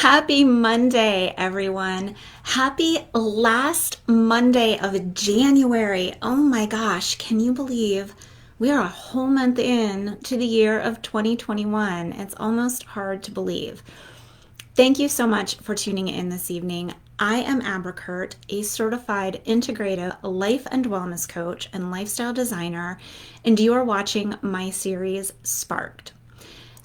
Happy Monday, everyone. Happy last Monday of January. Oh my gosh, can you believe we are a whole month in to the year of 2021? It's almost hard to believe. Thank you so much for tuning in this evening. I am Abercurt, a certified integrative life and wellness coach and lifestyle designer, and you are watching my series Sparked.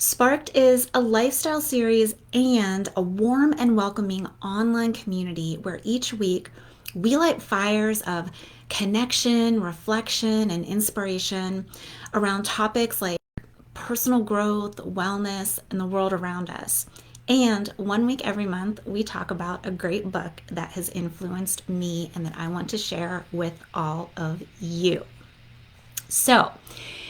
Sparked is a lifestyle series and a warm and welcoming online community where each week we light fires of connection, reflection, and inspiration around topics like personal growth, wellness, and the world around us. And one week every month, we talk about a great book that has influenced me and that I want to share with all of you. So,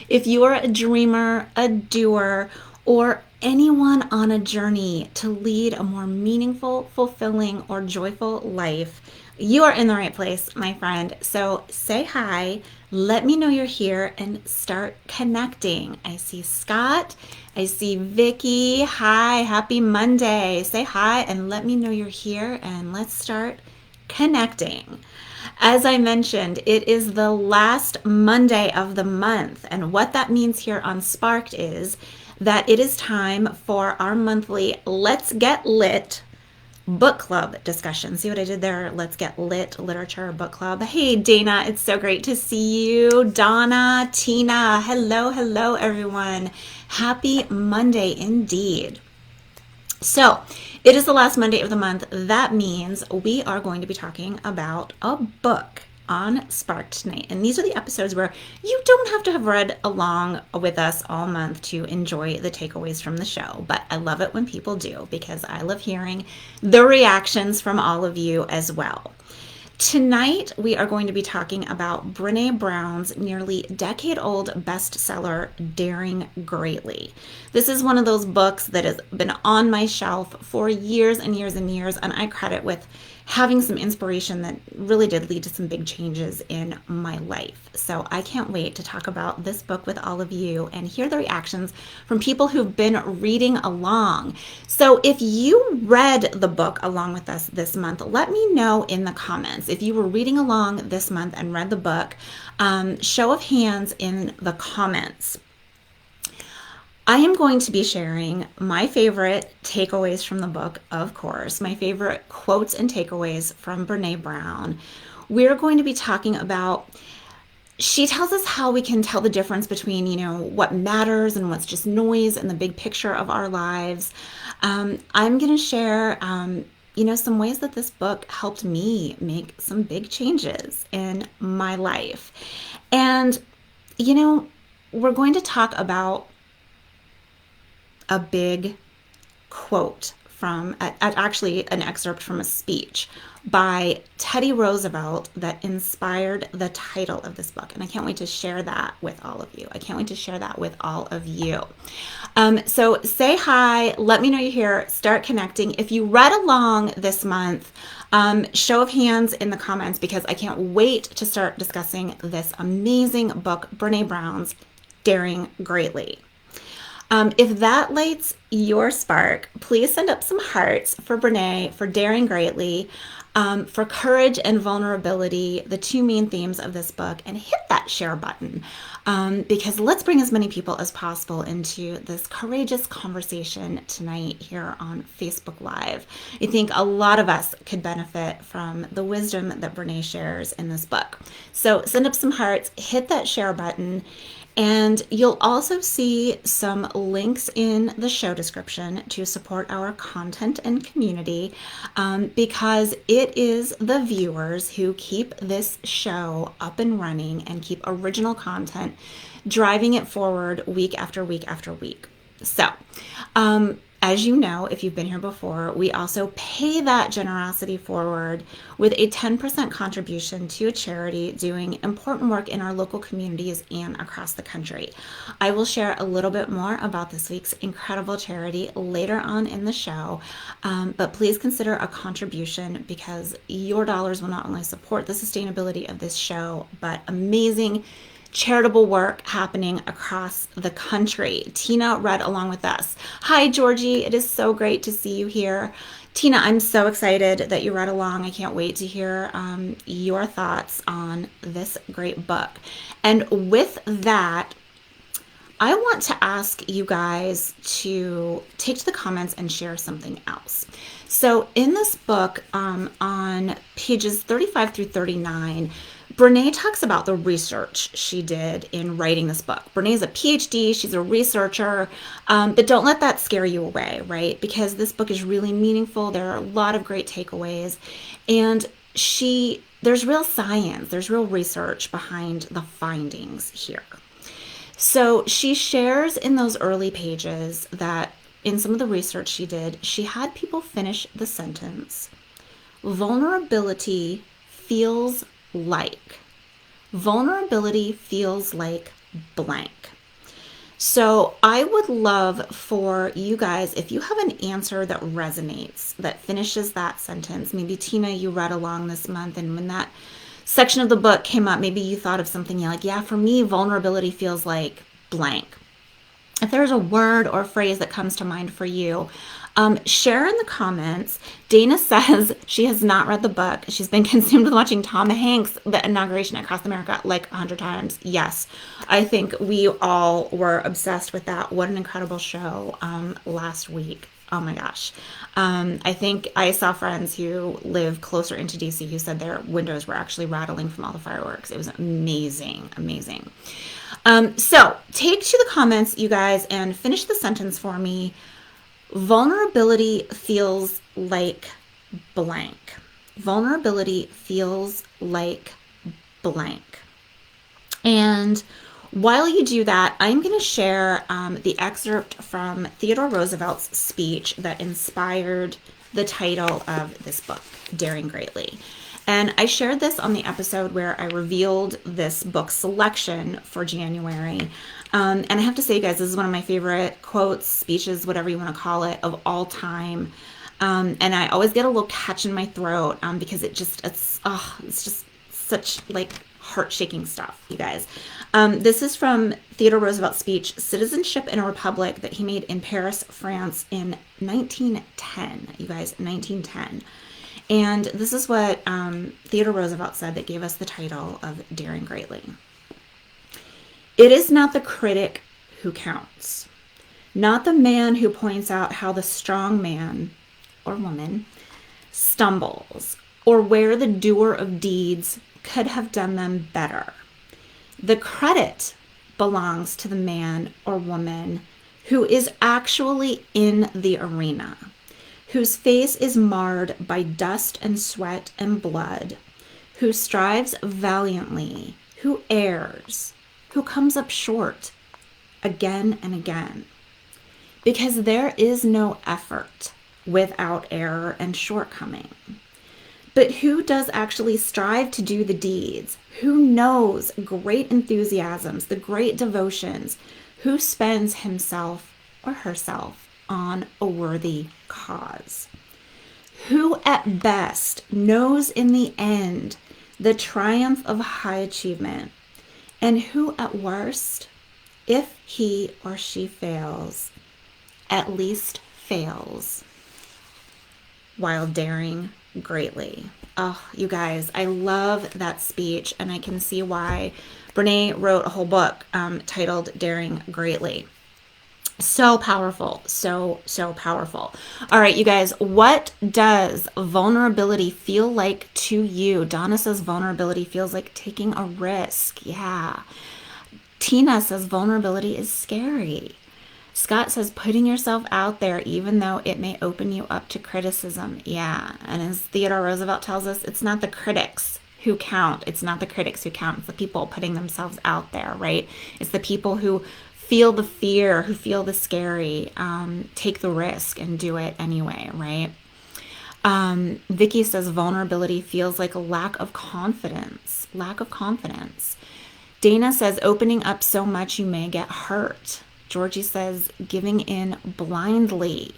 if you are a dreamer, a doer, or anyone on a journey to lead a more meaningful, fulfilling, or joyful life, you are in the right place, my friend. So say hi, let me know you're here, and start connecting. I see Scott, I see Vicky. Hi, happy Monday. Say hi and let me know you're here, and let's start connecting. As I mentioned, it is the last Monday of the month, and what that means here on Sparked is that it is time for our monthly Let's Get Lit book club discussion. See what I did there? Let's Get Lit literature book club. Hey, Dana, it's so great to see you. Donna, Tina, hello, everyone. Happy Monday indeed. So, it is the last Monday of the month. That means we are going to be talking about a book on Spark tonight. And these are the episodes where you don't have to have read along with us all month to enjoy the takeaways from the show. But I love it when people do because I love hearing the reactions from all of you as well. Tonight, we are going to be talking about Brené Brown's nearly decade-old bestseller, Daring Greatly. This is one of those books that has been on my shelf for years and years and years, and I credit with having some inspiration that really did lead to some big changes in my life. So I can't wait to talk about this book with all of you and hear the reactions from people who've been reading along. So if you read the book along with us this month, let me know in the comments. If you were reading along this month and read the book, show of hands in the comments. I am going to be sharing my favorite takeaways from the book, of course, my favorite quotes and takeaways from Brené Brown. We're going to be talking about, she tells us how we can tell the difference between, what matters and what's just noise in the big picture of our lives. I'm going to share, some ways that this book helped me make some big changes in my life. And, we're going to talk about a big quote from, actually an excerpt from a speech by Teddy Roosevelt that inspired the title of this book. And I can't wait to share that with all of you. So say hi, let me know you're here, start connecting. If you read along this month, show of hands in the comments because I can't wait to start discussing this amazing book, Brené Brown's Daring Greatly. If that lights your spark, please send up some hearts for Brené, for Daring Greatly, for courage and vulnerability, the two main themes of this book, and hit that share button because let's bring as many people as possible into this courageous conversation tonight here on Facebook Live. I think a lot of us could benefit from the wisdom that Brené shares in this book. So send up some hearts, hit that share button. And you'll also see some links in the show description to support our content and community because it is the viewers who keep this show up and running and keep original content driving it forward week after week after week. So, as you know, if you've been here before, we also pay that generosity forward with a 10% contribution to a charity doing important work in our local communities and across the country. I will share a little bit more about this week's incredible charity later on in the show, but please consider a contribution because your dollars will not only support the sustainability of this show, but amazing charitable work happening across the country. Tina read along with us. Hi, Georgie. It is so great to see you here. Tina, I'm so excited that you read along. I can't wait to hear your thoughts on this great book. And with that, I want to ask you guys to take to the comments and share something else. So in this book, on pages 35 through 39, Brené talks about the research she did in writing this book. Brené's a PhD, she's a researcher, but don't let that scare you away, right? Because this book is really meaningful. There are a lot of great takeaways, and there's real science, there's real research behind the findings here. So she shares in those early pages that in some of the research she did, she had people finish the sentence, vulnerability feels like blank. So I would love for you guys, if you have an answer that resonates, that finishes that sentence. Maybe Tina, you read along this month, and when that section of the book came up, maybe you thought of something, you're like, yeah, for me, vulnerability feels like blank. If there's a word or phrase that comes to mind for you, share in the comments. Dana says she has not read the book. She's been consumed with watching Tom Hanks' The Inauguration Across America like 100 times. Yes, I think we all were obsessed with that. What an incredible show last week. Oh my gosh. I think I saw friends who live closer into DC who said their windows were actually rattling from all the fireworks. It was amazing, amazing. So take to the comments, you guys, and finish the sentence for me. Vulnerability feels like blank. Vulnerability feels like blank. And while you do that, I'm going to share the excerpt from Theodore Roosevelt's speech that inspired the title of this book, Daring Greatly. And I shared this on the episode where I revealed this book selection for January. And I have to say, guys, this is one of my favorite quotes, speeches, whatever you want to call it, of all time. And I always get a little catch in my throat because it's just such like heart-shaking stuff, you guys. This is from Theodore Roosevelt's speech, Citizenship in a Republic, that he made in Paris, France in 1910, you guys, 1910. And this is what Theodore Roosevelt said that gave us the title of Daring Greatly. It is not the critic who counts, not the man who points out how the strong man or woman stumbles, or where the doer of deeds could have done them better. The credit belongs to the man or woman who is actually in the arena, whose face is marred by dust and sweat and blood, who strives valiantly, who errs, who comes up short again and again. Because there is no effort without error and shortcoming. But who does actually strive to do the deeds? Who knows great enthusiasms, the great devotions? Who spends himself or herself on a worthy cause? Who at best knows in the end the triumph of high achievement? And who at worst, if he or she fails, at least fails while daring greatly? Oh, you guys, I love that speech, and I can see why Brené wrote a whole book titled Daring Greatly. So powerful, so powerful. All right, you guys, what does vulnerability feel like to you? Donna says vulnerability feels like taking a risk. Yeah. Tina says vulnerability is scary. Scott says putting yourself out there even though it may open you up to criticism. Yeah. And as Theodore Roosevelt tells us, it's not the critics who count. It's not the critics who count. It's the people putting themselves out there, right? It's the people who feel the fear, who feel the scary, take the risk and do it anyway, right? Vicky says vulnerability feels like a lack of confidence. Dana says opening up so much you may get hurt. Georgie says giving in blindly.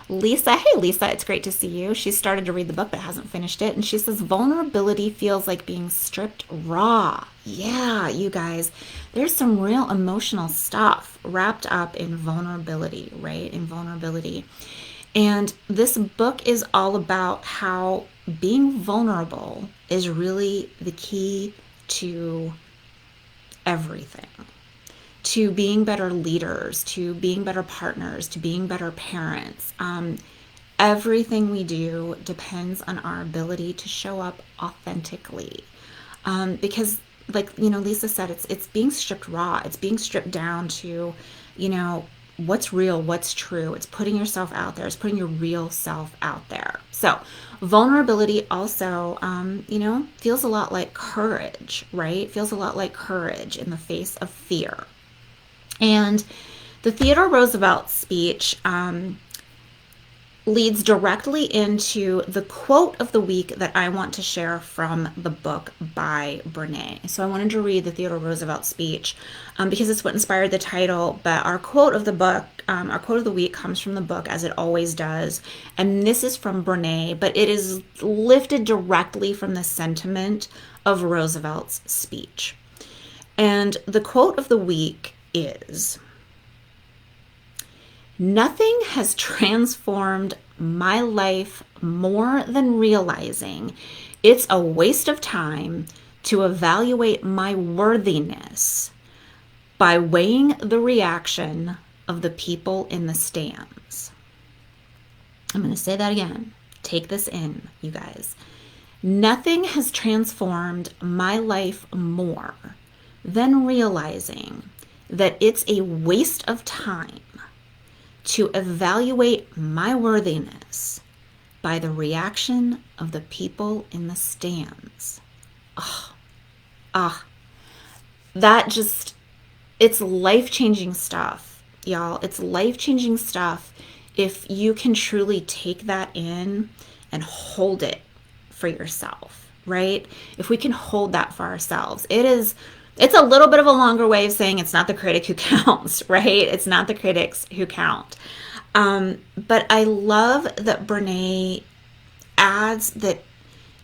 Lisa, hey Lisa, it's great to see you. She started to read the book but hasn't finished it. And she says, vulnerability feels like being stripped raw. Yeah, you guys, there's some real emotional stuff wrapped up in vulnerability, right? In vulnerability. And this book is all about how being vulnerable is really the key to everything, to being better leaders, to being better partners, to being better parents. Everything we do depends on our ability to show up authentically. Because, like, Lisa said, it's being stripped raw. It's being stripped down to, what's real, what's true. It's putting yourself out there. It's putting your real self out there. So vulnerability also, feels a lot like courage, right? Feels a lot like courage in the face of fear. And the Theodore Roosevelt speech leads directly into the quote of the week that I want to share from the book by Brené. So I wanted to read the Theodore Roosevelt speech because it's what inspired the title. But our quote of the book, our quote of the week comes from the book, as it always does. And this is from Brené, but it is lifted directly from the sentiment of Roosevelt's speech. And the quote of the week is, "Nothing has transformed my life more than realizing it's a waste of time to evaluate my worthiness by weighing the reaction of the people in the stands." I'm going to say that again. Take this in, you guys. Nothing has transformed my life more than realizing that it's a waste of time to evaluate my worthiness by the reaction of the people in the stands. That just, it's life-changing stuff, y'all. It's life-changing stuff if you can truly take that in and hold it for yourself, right? If we can hold that for ourselves, it's a little bit of a longer way of saying it's not the critic who counts, right? It's not the critics who count. But I love that Brené adds that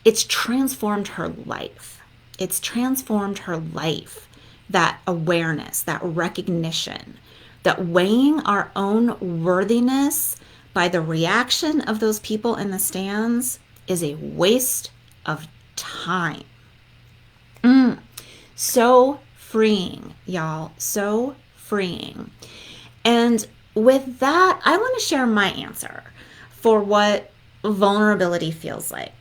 it's transformed her life. It's transformed her life, that awareness, that recognition, that weighing our own worthiness by the reaction of those people in the stands is a waste of time. So freeing, y'all. So freeing. And with that, I want to share my answer for what vulnerability feels like.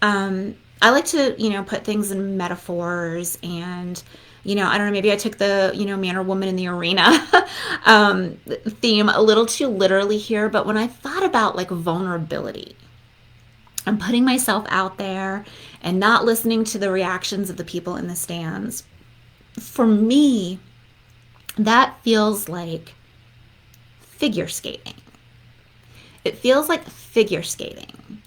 I like to, put things in metaphors and, I don't know, maybe I took the, man or woman in the arena theme a little too literally here. But when I thought about like vulnerability, I'm putting myself out there and not listening to the reactions of the people in the stands. For me, that feels like figure skating. It feels like figure skating.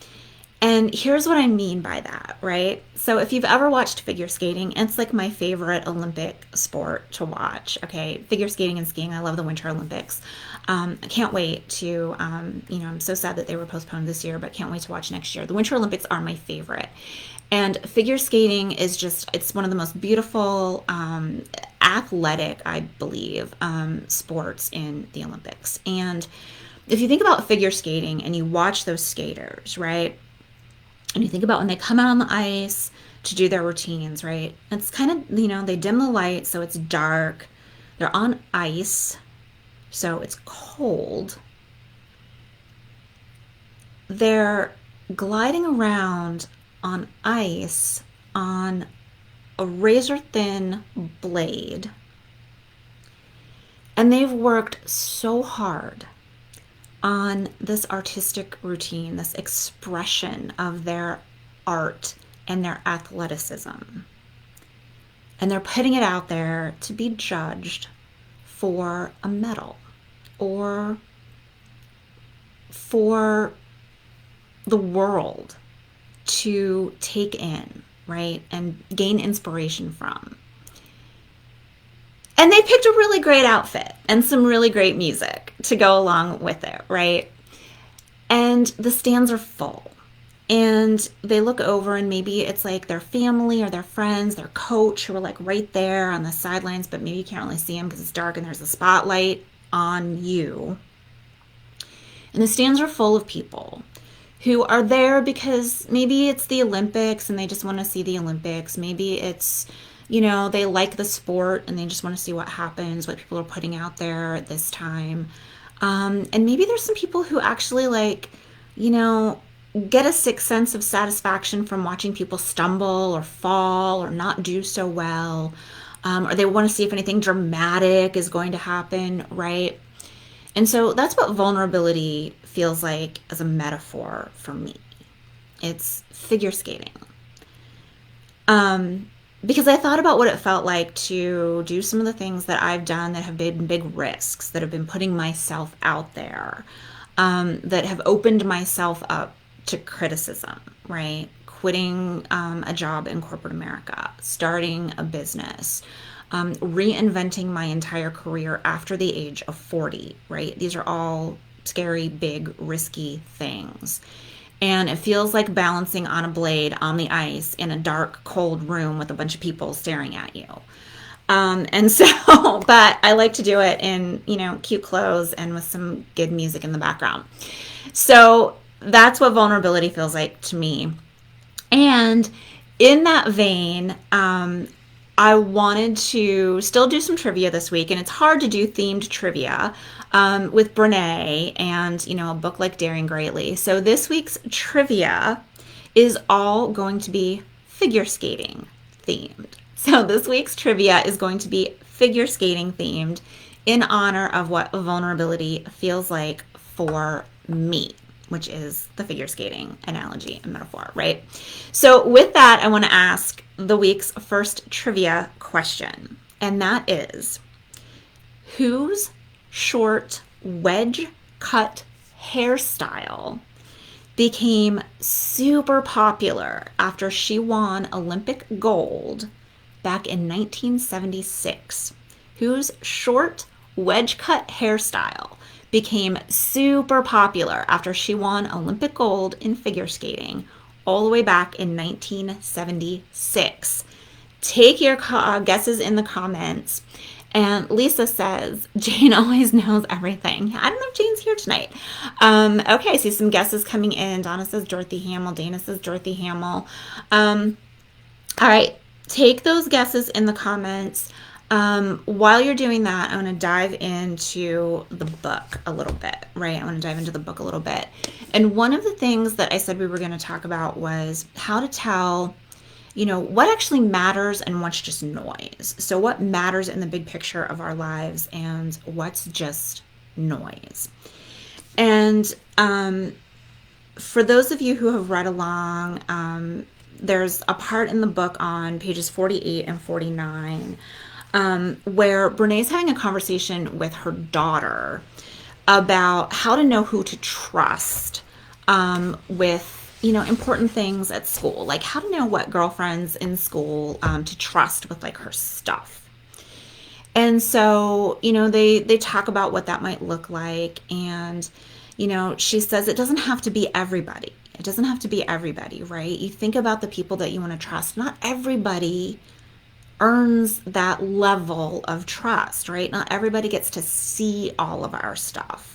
And here's what I mean by that, right? So if you've ever watched figure skating, it's like my favorite Olympic sport to watch, okay? Figure skating and skiing. I love the Winter Olympics. I can't wait to, I'm so sad that they were postponed this year, but can't wait to watch next year. The Winter Olympics are my favorite. And figure skating is just, it's one of the most beautiful, athletic, I believe, sports in the Olympics. And if you think about figure skating and you watch those skaters, right? And you think about when they come out on the ice to do their routines, right? It's kind of, they dim the light, so it's dark. They're on ice, so it's cold. They're gliding around on ice on a razor thin blade. And they've worked so hard on this artistic routine, this expression of their art and their athleticism. And they're putting it out there to be judged for a medal or for the world to take in, right? And gain inspiration from. And they picked a really great outfit and some really great music to go along with it, right? and the stands are full. And they look over, and maybe it's like their family or their friends, their coach, who are like right there on the sidelines, but maybe you can't really see them because it's dark and there's a spotlight on you. And the stands are full of people who are there because maybe it's the Olympics and they just want to see the Olympics. Maybe it's, they like the sport and they just want to see what happens, what people are putting out there at this time. And maybe there's some people who actually get a sick sense of satisfaction from watching people stumble or fall or not do so well. Or they want to see if anything dramatic is going to happen, right? And so that's what vulnerability feels like as a metaphor for me. It's figure skating. Because I thought about what it felt like to do some of the things that I've done that have been big risks, that have been putting myself out there, that have opened myself up to criticism, right? Quitting a job in corporate America, starting a business, reinventing my entire career after the age of 40, right? These are all scary, big, risky things. And it feels like balancing on a blade on the ice in a dark, cold room with a bunch of people staring at you. And so, but I like to do it in, cute clothes and with some good music in the background. So that's what vulnerability feels like to me. And in that vein, I wanted to still do some trivia this week, and it's hard to do themed trivia with Brené and, a book like Daring Greatly. So this week's trivia is all going to be figure skating themed. So this week's trivia is going to be figure skating themed in honor of what vulnerability feels like for me, which is the figure skating analogy and metaphor, right? So with that, I want to ask the week's first trivia question, and that is, whose short wedge cut hairstyle became super popular after she won Olympic gold back in 1976? Whose short wedge cut hairstyle became super popular after she won Olympic gold in figure skating all the way back in 1976? Take your guesses in the comments. And Lisa says, Jane always knows everything. I don't know if Jane's here tonight. Okay, I see some guesses coming in. Donna says Dorothy Hamill. Dana says Dorothy Hamill. All right, take those guesses in the comments. While you're doing that, I want to dive into the book a little bit, right? I want to dive into the book a little bit. And one of the things that I said we were going to talk about was how to tell, what actually matters and what's just noise. So what matters in the big picture of our lives and what's just noise. And for those of you who have read along, there's a part in the book on pages 48 and 49 where Brené's having a conversation with her daughter about how to know who to trust with, important things at school, like how to know what girlfriends in school to trust with like her stuff. And so, they talk about what that might look like. And, she says it doesn't have to be everybody. It doesn't have to be everybody, right? You think about the people that you want to trust. Not everybody earns that level of trust, right? Not everybody gets to see all of our stuff.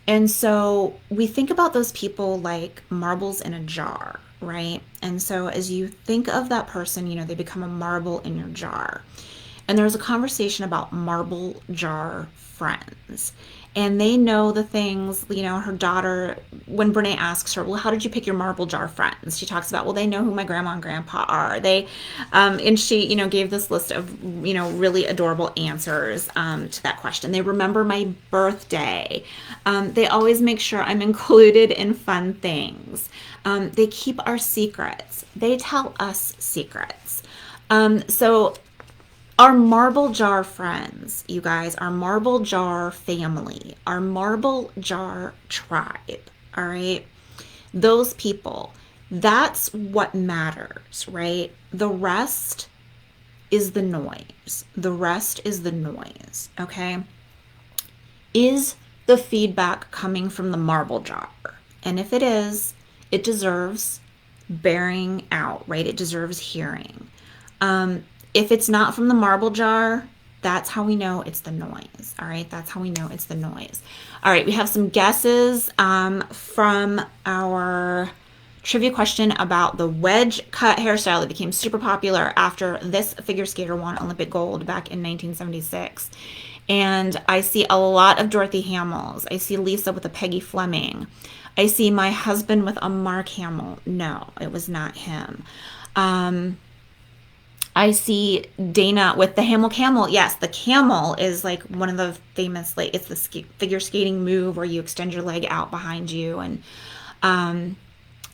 And so we think about those people like marbles in a jar, right? And so as you think of that person, they become a marble in your jar. And there's a conversation about marble jar friends. And they know the things, her daughter, when Brené asks her, well, how did you pick your marble jar friends? She talks about, well, they know who my grandma and grandpa are. They, and she, gave this list of, really adorable answers to that question. They remember my birthday. They always make sure I'm included in fun things. They keep our secrets. They tell us secrets. So our marble jar friends, you guys, our marble jar family, our marble jar tribe, all right? Those people, that's what matters, right? The rest is the noise. The rest is the noise, okay? Is the feedback coming from the marble jar? And if it is, it deserves bearing out, right? It deserves hearing. If it's not from the marble jar, that's how we know it's the noise. All right, that's how we know it's the noise. All right, we have some guesses from our trivia question about the wedge cut hairstyle that became super popular after this figure skater won Olympic gold back in 1976. And I see a lot of Dorothy Hamels. I see Lisa with a Peggy Fleming. I see my husband with a Mark Hamill. No, it was not him. I see Dana with the Hamill camel. Yes, the camel is like one of the famous, like it's the figure skating move where you extend your leg out behind you. And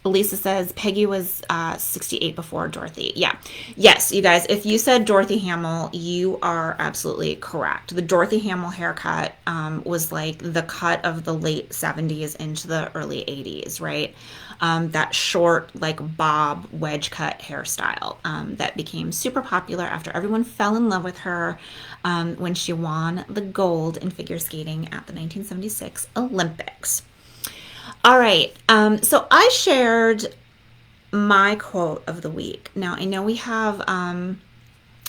Lisa says Peggy was 68 before Dorothy. Yeah. Yes, you guys, if you said Dorothy Hamill, you are absolutely correct. The Dorothy Hamill haircut was like the cut of the late 70s into the early 80s, right? That short, like bob wedge cut hairstyle that became super popular after everyone fell in love with her when she won the gold in figure skating at the 1976 Olympics. All right, so I shared my quote of the week. Now, I know we have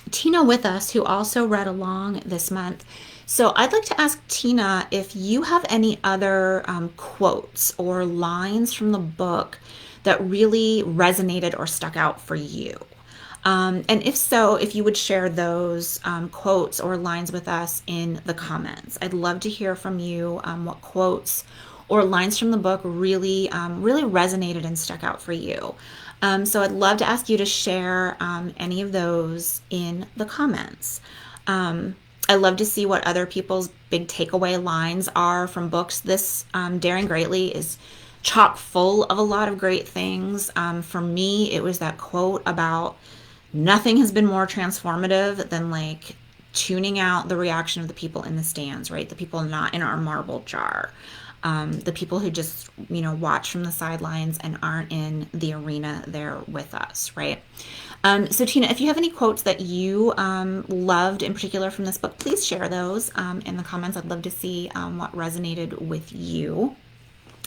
Tina with us who also read along this month. So I'd like to ask Tina if you have any other quotes or lines from the book that really resonated or stuck out for you. And if so, if you would share those quotes or lines with us in the comments. I'd love to hear from you what quotes or lines from the book really resonated and stuck out for you. So I'd love to ask you to share any of those in the comments. I love to see what other people's big takeaway lines are from books. This Daring Greatly is chock full of a lot of great things. For me, it was that quote about nothing has been more transformative than like tuning out the reaction of the people in the stands, right? The people not in our marble jar. The people who just, watch from the sidelines and aren't in the arena there with us, right? So Tina, if you have any quotes that you loved in particular from this book, please share those in the comments. I'd love to see what resonated with you.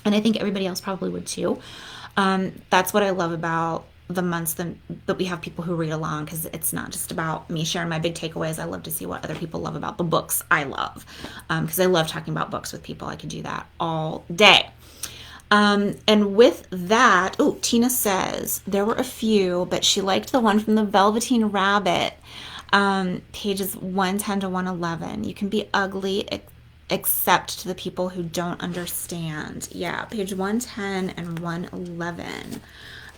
And I think everybody else probably would too. That's what I love about the months that we have people who read along, because it's not just about me sharing my big takeaways. I love to see what other people love about the books I love, because I love talking about books with people. I could do that all day. And with that, Tina says there were a few, but she liked the one from the Velveteen Rabbit, pages 110 to 111. You can be ugly except to the people who don't understand. Yeah, page 110 and 111.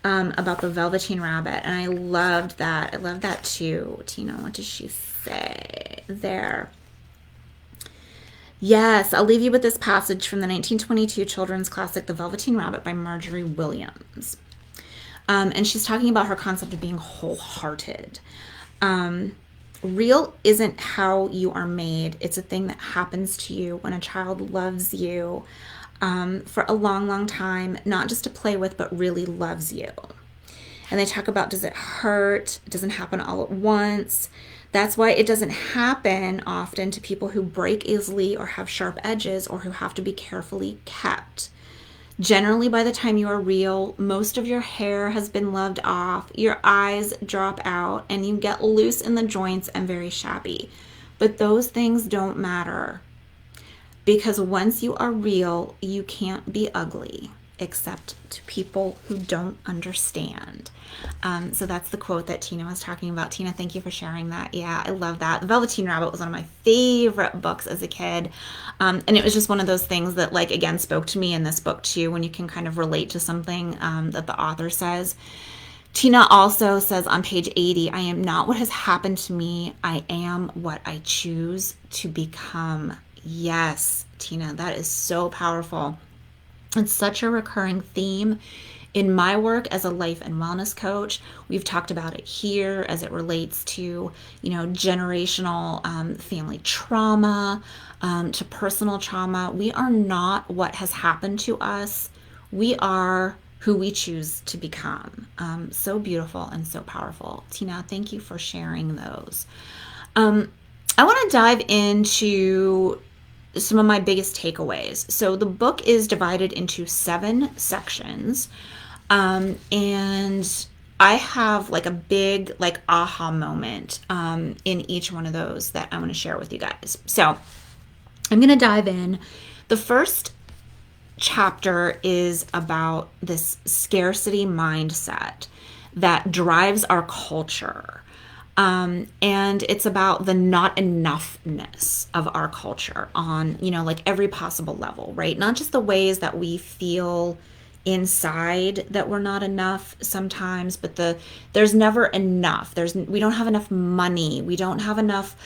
About the Velveteen Rabbit. And I loved that. I love that too. Tina, what does she say there? Yes, I'll leave you with this passage from the 1922 children's classic, The Velveteen Rabbit by Marjorie Williams. And she's talking about her concept of being wholehearted. Real isn't how you are made. It's a thing that happens to you when a child loves you for a long, long time, not just to play with, but really loves you. And they talk about, does it hurt? It doesn't happen all at once. That's why it doesn't happen often to people who break easily or have sharp edges or who have to be carefully kept. Generally, by the time you are real, most of your hair has been loved off, your eyes drop out, and you get loose in the joints and very shabby. But those things don't matter. Because once you are real, you can't be ugly, except to people who don't understand. So that's the quote that Tina was talking about. Tina, thank you for sharing that. Yeah, I love that. The Velveteen Rabbit was one of my favorite books as a kid. And it was just one of those things that, like, again, spoke to me in this book too, when you can kind of relate to something that the author says. Tina also says on page 80, I am not what has happened to me. I am what I choose to become. Yes, Tina, that is so powerful. It's such a recurring theme in my work as a life and wellness coach. We've talked about it here as it relates to, generational family trauma, to personal trauma. We are not what has happened to us. We are who we choose to become. So beautiful and so powerful. Tina, thank you for sharing those. I want to dive into some of my biggest takeaways. So the book is divided into 7 sections. And I have like a big like aha moment in each one of those that I want to share with you guys. So I'm going to dive in. The first chapter is about this scarcity mindset that drives our culture. And it's about the not enoughness of our culture on, like every possible level, right? Not just the ways that we feel inside that we're not enough sometimes, but there's never enough. We don't have enough money. We don't have enough,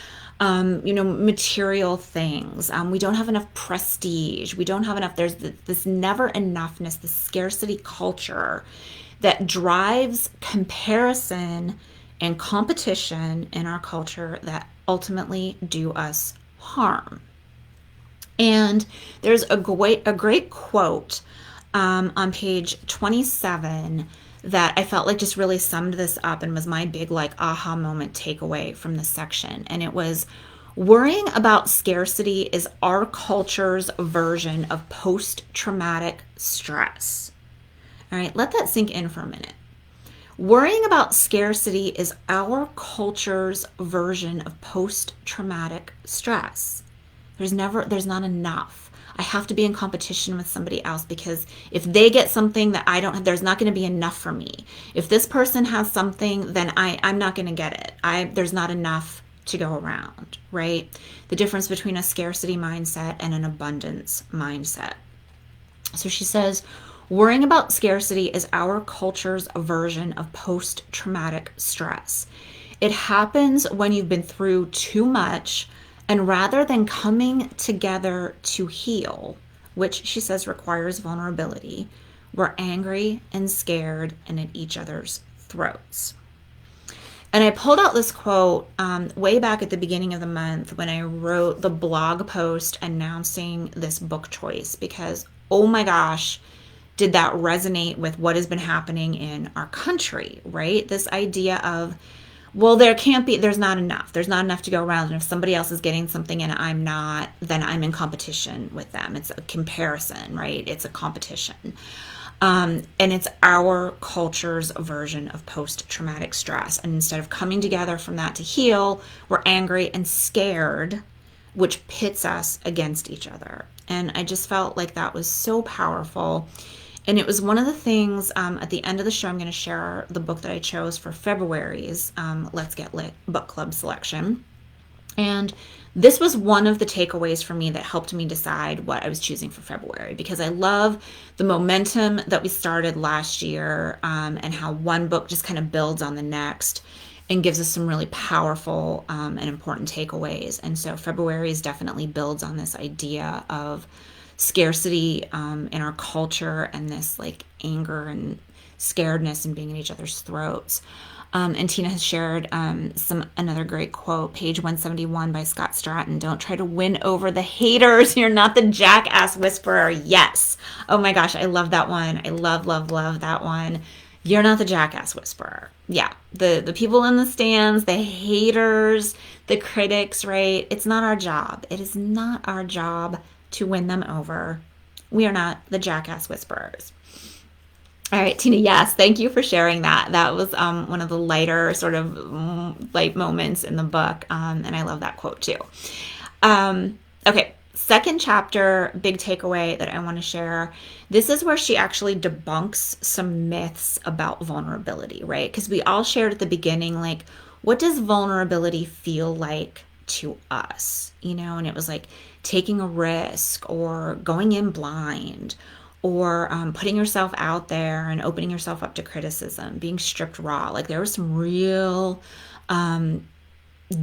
material things. We don't have enough prestige. We don't have enough. There's this never enoughness, this scarcity culture that drives comparison and competition in our culture that ultimately do us harm. And there's a great quote on page 27 that I felt like just really summed this up and was my big like aha moment takeaway from this section. And it was, worrying about scarcity is our culture's version of post-traumatic stress. All right, let that sink in for a minute. Worrying about scarcity is our culture's version of post-traumatic stress. There's not enough. I have to be in competition with somebody else because if they get something that I don't have, there's not going to be enough for me. If this person has something, then I'm not going to get it. There's not enough to go around, right? The difference between a scarcity mindset and an abundance mindset. So she says, worrying about scarcity is our culture's version of post-traumatic stress. It happens when you've been through too much, and rather than coming together to heal, which she says requires vulnerability, we're angry and scared and at each other's throats. And I pulled out this quote way back at the beginning of the month when I wrote the blog post announcing this book choice, because, oh my gosh, did that resonate with what has been happening in our country, right? This idea of, well, there's not enough. There's not enough to go around. And if somebody else is getting something and I'm not, then I'm in competition with them. It's a comparison, right? It's a competition. And it's our culture's version of post-traumatic stress. And instead of coming together from that to heal, we're angry and scared, which pits us against each other. And I just felt like that was so powerful. And it was one of the things at the end of the show, I'm going to share the book that I chose for February's Let's Get Lit book club selection. And this was one of the takeaways for me that helped me decide what I was choosing for February, because I love the momentum that we started last year and how one book just kind of builds on the next and gives us some really powerful and important takeaways. And so February's definitely builds on this idea of scarcity in our culture and this like anger and scaredness and being in each other's throats. And Tina has shared another great quote, page 171 by Scott Stratton. Don't try to win over the haters. You're not the jackass whisperer. Yes. Oh my gosh, I love that one. I love that one. You're not the jackass whisperer. Yeah, the people in the stands, the haters, the critics, right? It's not our job. It is not our job to win them over. We are not the jackass whisperers. All right, Tina, yes, thank you for sharing that. That was one of the lighter sort of light moments in the book, and I love that quote too. Okay, second chapter, big takeaway that I want to share. This is where she actually debunks some myths about vulnerability, right? Because we all shared at the beginning, like, what does vulnerability feel like to us? And it was like taking a risk or going in blind or putting yourself out there and opening yourself up to criticism, being stripped raw. Like there was some real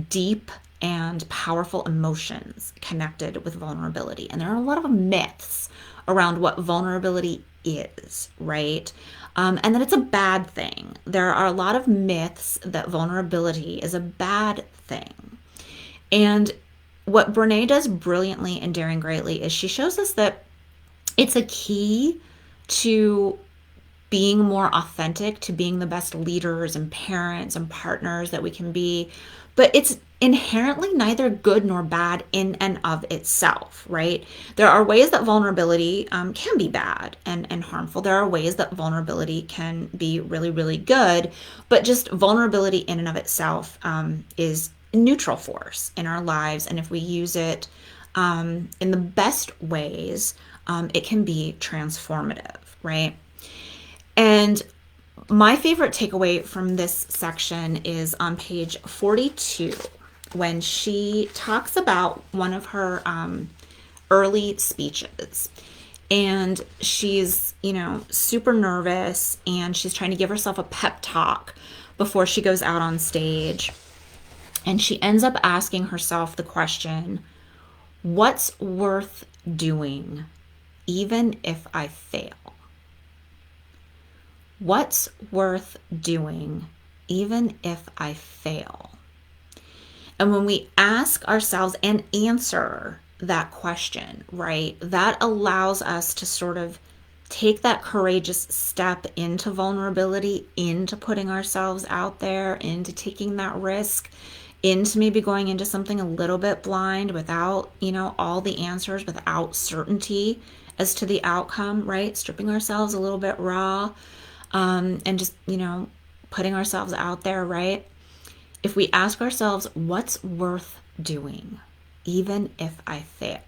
deep and powerful emotions connected with vulnerability. And there are a lot of myths around what vulnerability is, right? And that it's a bad thing. There are a lot of myths that vulnerability is a bad thing. And what Brené does brilliantly and daring greatly is she shows us that it's a key to being more authentic, to being the best leaders and parents and partners that we can be, but it's inherently neither good nor bad in and of itself, right? There are ways that vulnerability can be bad and harmful. There are ways that vulnerability can be really, really good, but just vulnerability in and of itself is a neutral force in our lives. And if we use it in the best ways, it can be transformative, right? And my favorite takeaway from this section is on page 42 when she talks about one of her early speeches. And she's, super nervous and she's trying to give herself a pep talk before she goes out on stage. And she ends up asking herself the question, what's worth doing even if I fail? What's worth doing even if I fail? And when we ask ourselves and answer that question, right, that allows us to sort of take that courageous step into vulnerability, into putting ourselves out there, into taking that risk, into maybe going into something a little bit blind without, all the answers, without certainty as to the outcome, right? Stripping ourselves a little bit raw, and just, putting ourselves out there, right? If we ask ourselves, what's worth doing, even if I fail?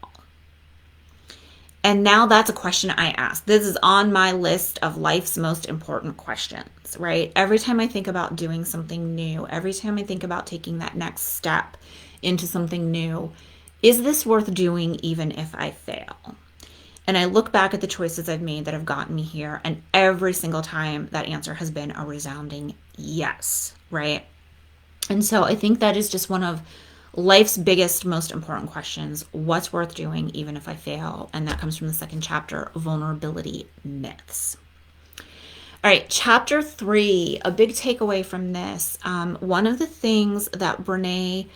And now that's a question I ask. This is on my list of life's most important questions, right? Every time I think about doing something new, every time I think about taking that next step into something new, is this worth doing even if I fail? And I look back at the choices I've made that have gotten me here, and every single time that answer has been a resounding yes, right? And so I think that is just one of life's biggest, most important questions. What's worth doing even if I fail? And that comes from the second chapter, Vulnerability Myths. All right, chapter 3, a big takeaway from this. One of the things that Brené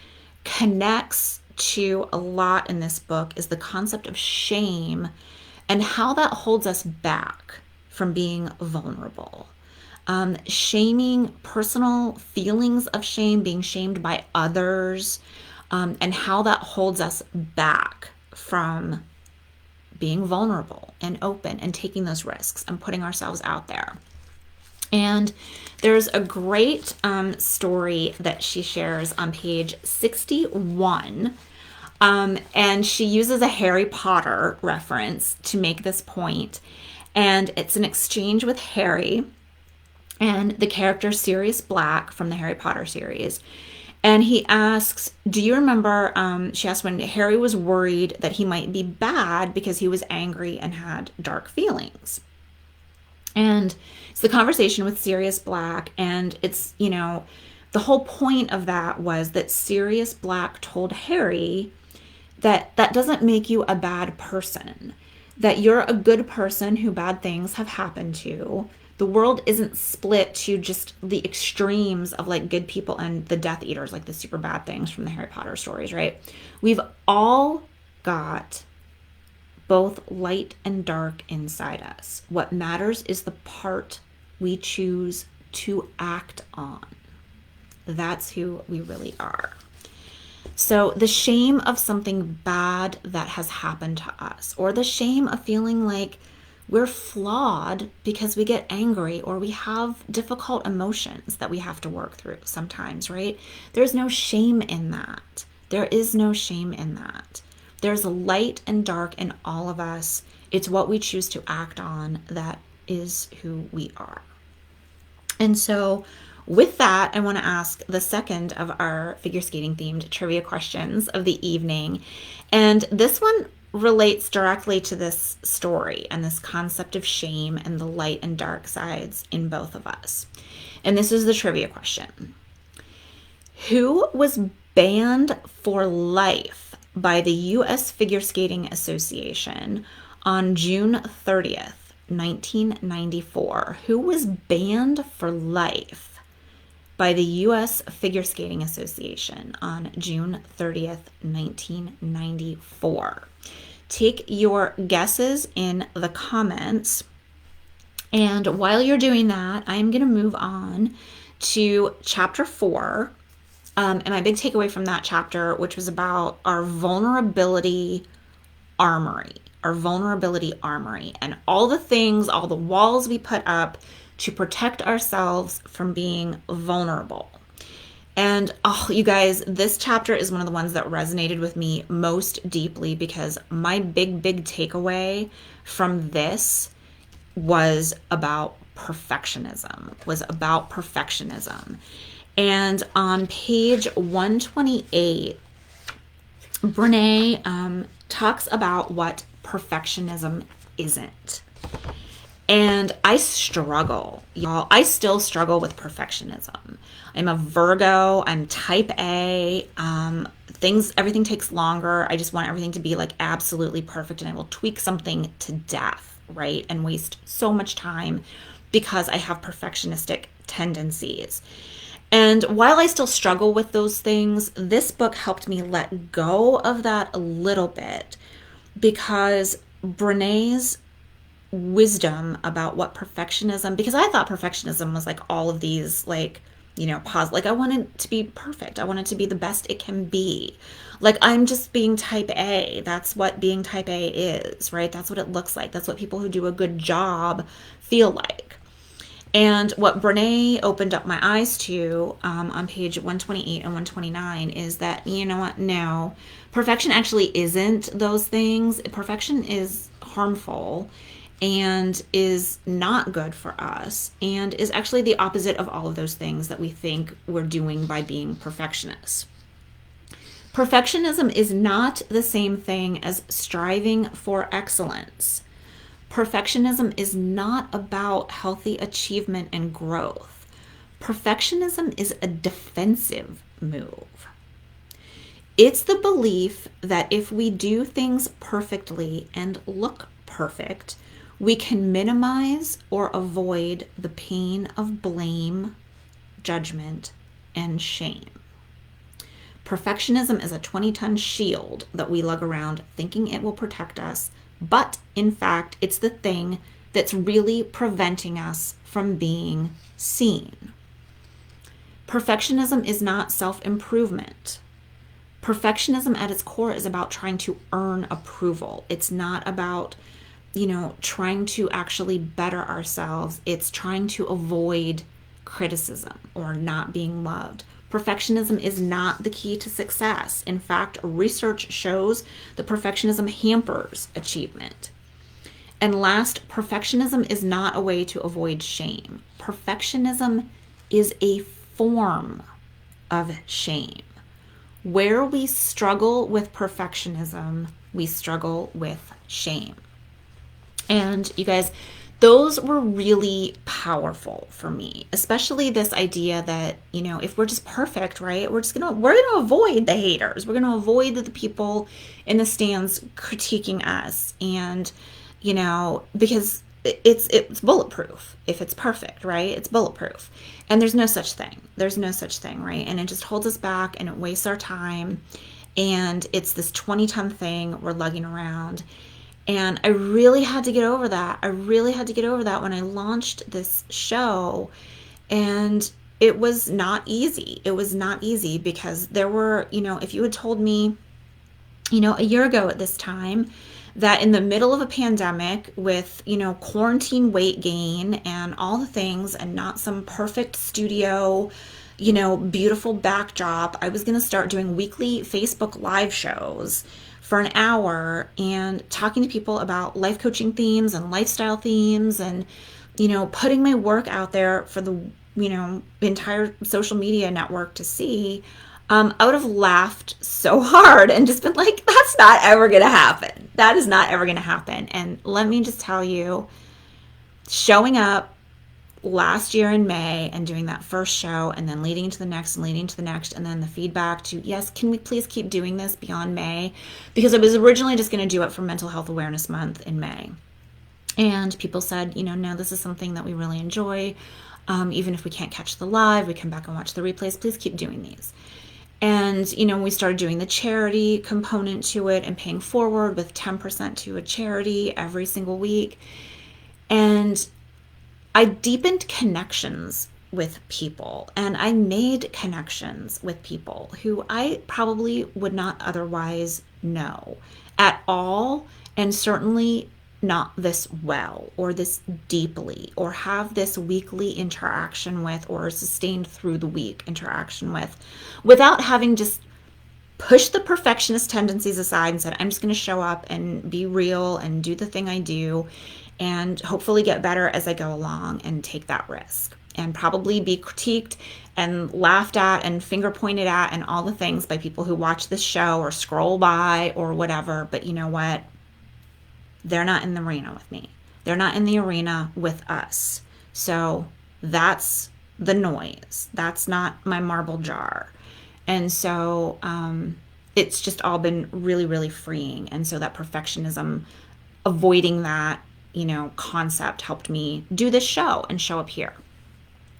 connects to a lot in this book is the concept of shame and how that holds us back from being vulnerable. Shaming, personal feelings of shame, being shamed by others, and how that holds us back from being vulnerable and open and taking those risks and putting ourselves out there. And there's a great story that she shares on page 61. And she uses a Harry Potter reference to make this point. And it's an exchange with Harry and the character Sirius Black from the Harry Potter series. And he asks, do you remember, she asked when Harry was worried that he might be bad because he was angry and had dark feelings. And it's the conversation with Sirius Black. And it's, the whole point of that was that Sirius Black told Harry that doesn't make you a bad person, that you're a good person who bad things have happened to. The world isn't split to just the extremes of like good people and the Death Eaters, like the super bad things from the Harry Potter stories, right? We've all got both light and dark inside us. What matters is the part we choose to act on. That's who we really are. So the shame of something bad that has happened to us, or the shame of feeling like we're flawed because we get angry or we have difficult emotions that we have to work through sometimes, right? There's no shame in that. There is no shame in that. There's light and dark in all of us. It's what we choose to act on that is who we are. And so with that, I want to ask the second of our figure skating themed trivia questions of the evening. And this one relates directly to this story and this concept of shame and the light and dark sides in both of us. And this is the trivia question. Who was banned for life by the U.S. Figure Skating Association on June 30th, 1994? Who was banned for life by the U.S. Figure Skating Association on June 30th, 1994. Take your guesses in the comments. And while you're doing that, I'm going to move on to chapter 4 And my big takeaway from that chapter, which was about our armory, vulnerability armory, and all the things, all the walls we put up to protect ourselves from being vulnerable. And oh, you guys, this chapter is one of the ones that resonated with me most deeply because my big takeaway from this was about perfectionism, And on page 128, Brené talks about what perfectionism isn't. And I struggle, y'all. I still struggle with perfectionism. I'm a Virgo. I'm type A. Everything takes longer. I just want everything to be like absolutely perfect, and I will tweak something to death, right? And waste so much time because I have perfectionistic tendencies. And while I still struggle with those things, this book helped me let go of that a little bit because Brené's wisdom about what perfectionism, because I thought perfectionism was like all of these like, like I want it to be perfect. I want it to be the best it can be. Like I'm just being type A. That's what being type A is, right? That's what it looks like. That's what people who do a good job feel like. And what Brené opened up my eyes to on page 128 and 129 is that, you know what? No, perfection actually isn't those things. Perfection is harmful and is not good for us and is actually the opposite of all of those things that we think we're doing by being perfectionists. Perfectionism is not the same thing as striving for excellence. Perfectionism is not about healthy achievement and growth. Perfectionism is a defensive move. It's the belief that if we do things perfectly and look perfect, we can minimize or avoid the pain of blame, judgment, and shame. Perfectionism is a 20-ton shield that we lug around thinking it will protect us, but in fact, it's the thing that's really preventing us from being seen. Perfectionism is not self-improvement. Perfectionism at its core is about trying to earn approval. It's not about, trying to actually better ourselves. It's trying to avoid criticism or not being loved. Perfectionism is not the key to success. In fact, research shows that perfectionism hampers achievement. And last, perfectionism is not a way to avoid shame. Perfectionism is a form of shame. Where we struggle with perfectionism, we struggle with shame. And you guys, those were really powerful for me, especially this idea that, if we're just perfect, right, we're going to avoid the haters. We're going to avoid the people in the stands critiquing us. And, because it's bulletproof. If it's perfect, right, it's bulletproof. And there's no such thing. Right? And it just holds us back and it wastes our time. And it's this 20-ton thing we're lugging around. And I really had to get over that. When I launched this show. And it was not easy. Because there were, if you had told me, a year ago at this time, that in the middle of a pandemic with, quarantine weight gain and all the things and not some perfect studio, beautiful backdrop, I was going to start doing weekly Facebook live shows for an hour and talking to people about life coaching themes and lifestyle themes and, putting my work out there for the, entire social media network to see. I would have laughed so hard and just been like, that's not ever going to happen. That is not ever going to happen. And let me just tell you, showing up last year in May and doing that first show and then leading to the next and then the feedback to, yes, can we please keep doing this beyond May? Because I was originally just going to do it for Mental Health Awareness Month in May. And people said, no, this is something that we really enjoy. Even if we can't catch the live, we come back and watch the replays. Please keep doing these. And, we started doing the charity component to it and paying forward with 10% to a charity every single week. And I deepened connections with people, and I made connections with people who I probably would not otherwise know at all, and certainly not this well or this deeply or have this weekly interaction with or sustained through the week interaction with without having just pushed the perfectionist tendencies aside and said, I'm just going to show up and be real and do the thing I do and hopefully get better as I go along and take that risk and probably be critiqued and laughed at and finger pointed at and all the things by people who watch this show or scroll by or whatever. But you know what? They're not in the arena with me. They're not in the arena with us. So that's the noise. That's not my marble jar. And so it's just all been really, really freeing. And so that perfectionism, avoiding that, concept helped me do this show and show up here.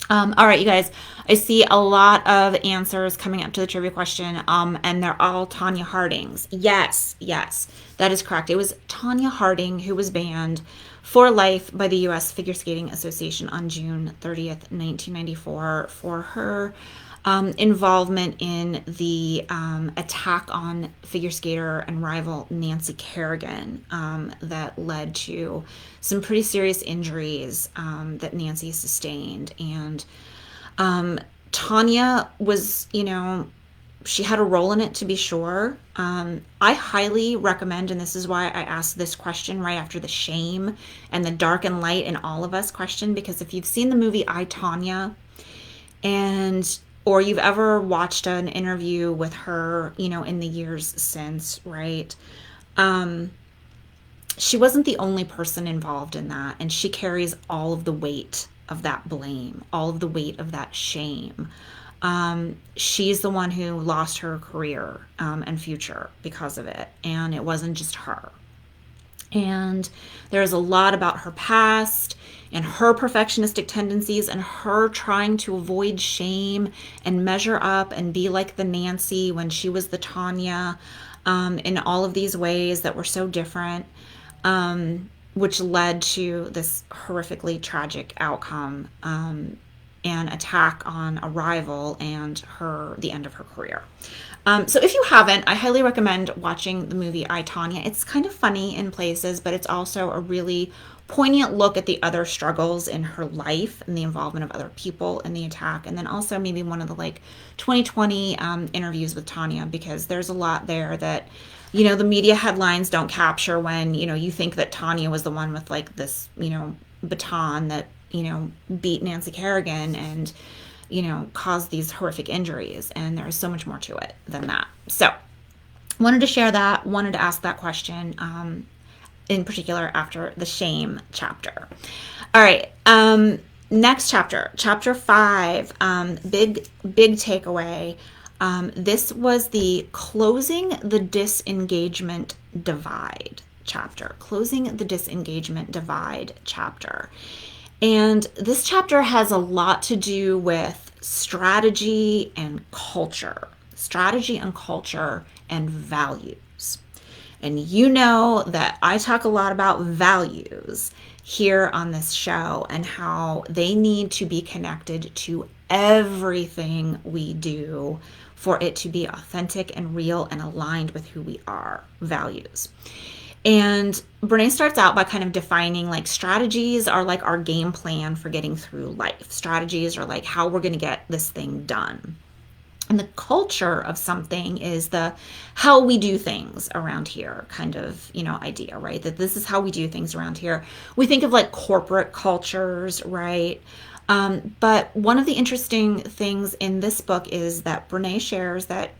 All right, you guys, I see a lot of answers coming up to the trivia question, and they're all Tanya Harding's. Yes, that is correct. It was Tanya Harding who was banned for life by the U.S. Figure Skating Association on June 30th, 1994 for her involvement in the attack on figure skater and rival Nancy Kerrigan that led to some pretty serious injuries that Nancy sustained. And Tanya was, she had a role in it, to be sure. I highly recommend, and this is why I asked this question right after the shame and the dark and light in all of us question, because if you've seen the movie I, Tanya, or you've ever watched an interview with her, in the years since, right? She wasn't the only person involved in that, and she carries all of the weight of that blame, all of the weight of that shame. She's the one who lost her career and future because of it, and it wasn't just her. And there's a lot about her past and her perfectionistic tendencies and her trying to avoid shame and measure up and be like the Nancy when she was the Tanya, in all of these ways that were so different, which led to this horrifically tragic outcome, and attack on a rival and the end of her career. So if you haven't, I highly recommend watching the movie I, Tanya. It's kind of funny in places, but it's also a really poignant look at the other struggles in her life and the involvement of other people in the attack. And then also maybe one of the 2020 interviews with Tanya, because there's a lot there that, the media headlines don't capture when, you think that Tanya was the one with this, baton that, beat Nancy Kerrigan and, caused these horrific injuries. And there's so much more to it than that. So wanted to share that, wanted to ask that question, in particular after the shame chapter. All right. Next chapter 5, big takeaway. This was the closing the disengagement divide chapter, And this chapter has a lot to do with strategy and culture and values. And you know that I talk a lot about values here on this show and how they need to be connected to everything we do for it to be authentic and real and aligned with who we are, values. And Brené starts out by kind of defining strategies are our game plan for getting through life. Strategies are how we're going to get this thing done. And the culture of something is the how we do things around here kind of, idea, right? That this is how we do things around here. We think of corporate cultures, right? But one of the interesting things in this book is that Brené shares that,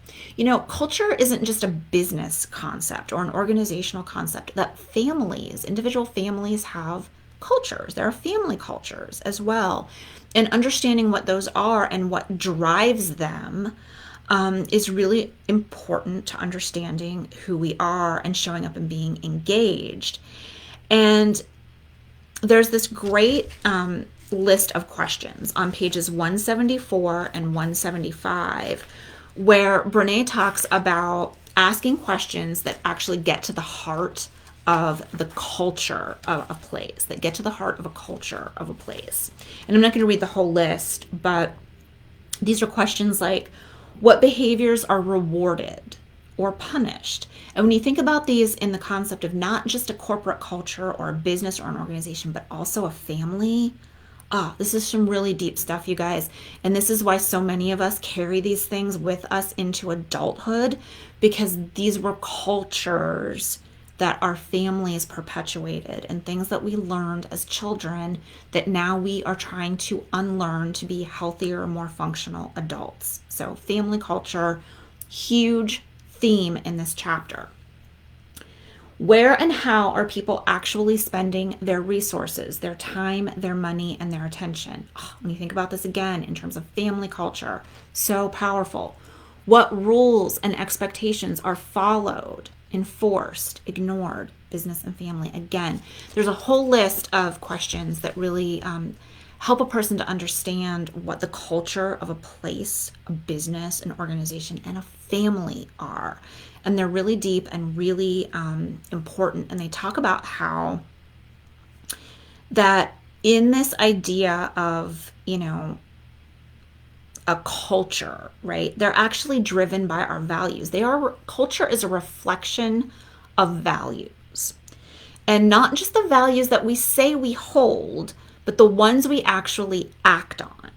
culture isn't just a business concept or an organizational concept, that individual families have cultures. There are family cultures as well. And understanding what those are and what drives them is really important to understanding who we are and showing up and being engaged. And there's this great list of questions on pages 174 and 175 where Brené talks about asking questions that actually get to the heart of the culture of a place, that get to the heart of a culture of a place. And I'm not going to read the whole list, but these are questions like, what behaviors are rewarded or punished? And when you think about these in the concept of not just a corporate culture or a business or an organization, but also a family, this is some really deep stuff, you guys. And this is why so many of us carry these things with us into adulthood, because these were cultures that our families perpetuated and things that we learned as children that now we are trying to unlearn to be healthier, more functional adults. So family culture, huge theme in this chapter. Where and how are people actually spending their resources, their time, their money, and their attention? When you think about this again in terms of family culture, so powerful. What rules and expectations are followed, enforced, ignored, business and family? Again, there's a whole list of questions that really help a person to understand what the culture of a place, a business, an organization, and a family are. And they're really deep and really important. And they talk about how that in this idea of, a culture, right? They're actually driven by our values. Culture is a reflection of values. And not just the values that we say we hold, but the ones we actually act on.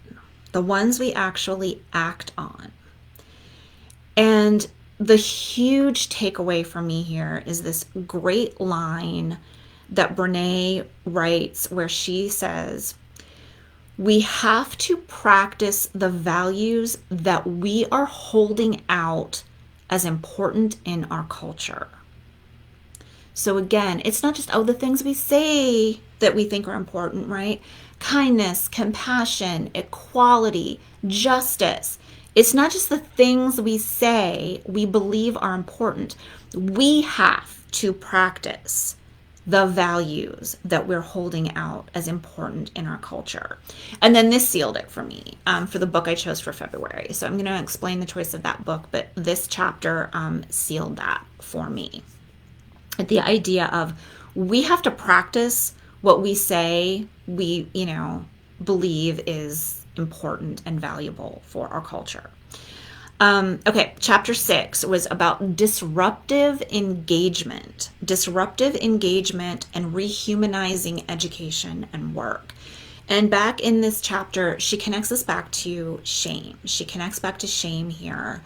The ones we actually act on. And the huge takeaway for me here is this great line that Brené writes where she says, we have to practice the values that we are holding out as important in our culture. So again, it's not just, the things we say that we think are important, right? Kindness, compassion, equality, justice. It's not just the things we say we believe are important. We have to practice the values that we're holding out as important in our culture. And then this sealed it for me for the book I chose for February. So I'm going to explain the choice of that book, but this chapter sealed that for me. The idea of we have to practice what we say we, believe is important and valuable for our culture. Okay, chapter 6 was about disruptive engagement and rehumanizing education and work. And back in this chapter, she connects us back to shame. She connects back to shame here.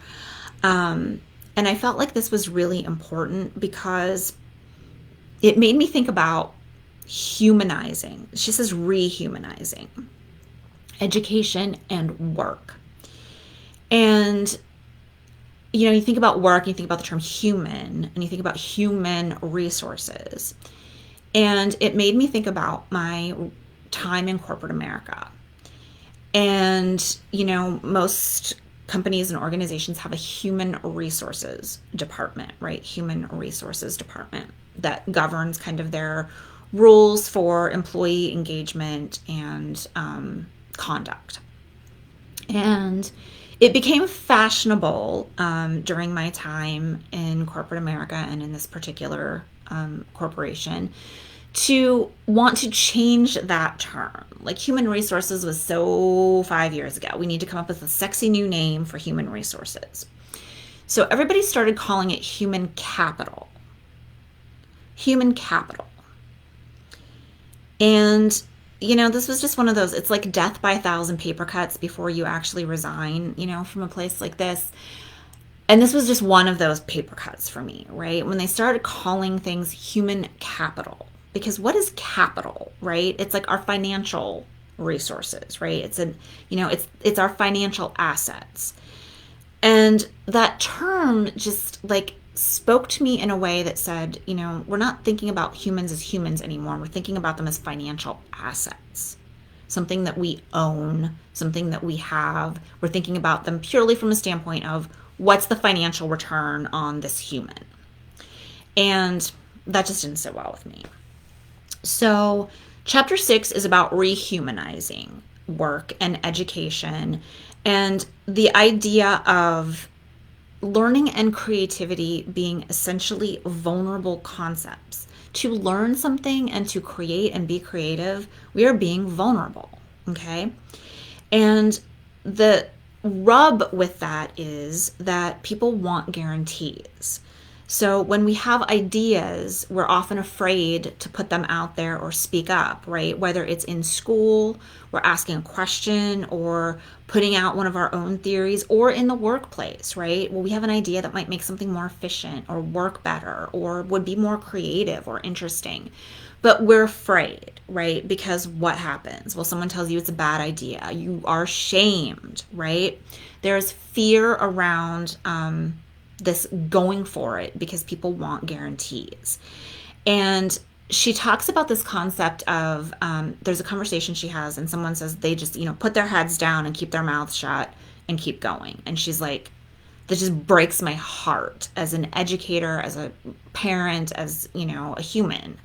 And I felt like this was really important because it made me think about humanizing. She says rehumanizing education and work. And, you think about work, you think about the term human, and you think about human resources. And it made me think about my time in corporate America. And, most companies and organizations have a human resources department, right? Human resources department that governs kind of their rules for employee engagement and conduct. And it became fashionable during my time in corporate America and in this particular corporation to want to change that term. Like human resources was so 5 years ago. We need to come up with a sexy new name for human resources. So everybody started calling it human capital. Human capital. And this was just one of those, it's like death by 1,000 paper cuts before you actually resign, from a place like this. And this was just one of those paper cuts for me, right? When they started calling things human capital, because what is capital, right? It's like our financial resources, right? It's our financial assets. And that term just spoke to me in a way that said, we're not thinking about humans as humans anymore. We're thinking about them as financial assets, something that we own, something that we have. We're thinking about them purely from a standpoint of what's the financial return on this human. And that just didn't sit well with me. So chapter 6 is about rehumanizing work and education and the idea of learning and creativity being essentially vulnerable concepts. to learn something and to create and be creative, we are being vulnerable. Okay. And the rub with that is that people want guarantees. So when we have ideas, we're often afraid to put them out there or speak up, right? Whether it's in school, we're asking a question or putting out one of our own theories, or in the workplace, right? Well, we have an idea that might make something more efficient or work better or would be more creative or interesting. But we're afraid, right? Because what happens? Well, someone tells you it's a bad idea. You are shamed, right? There's fear around this going for it because people want guarantees. And she talks about this concept of there's a conversation she has, and someone says they just, put their heads down and keep their mouths shut and keep going. And she's like, that just breaks my heart as an educator, as a parent, as, a human.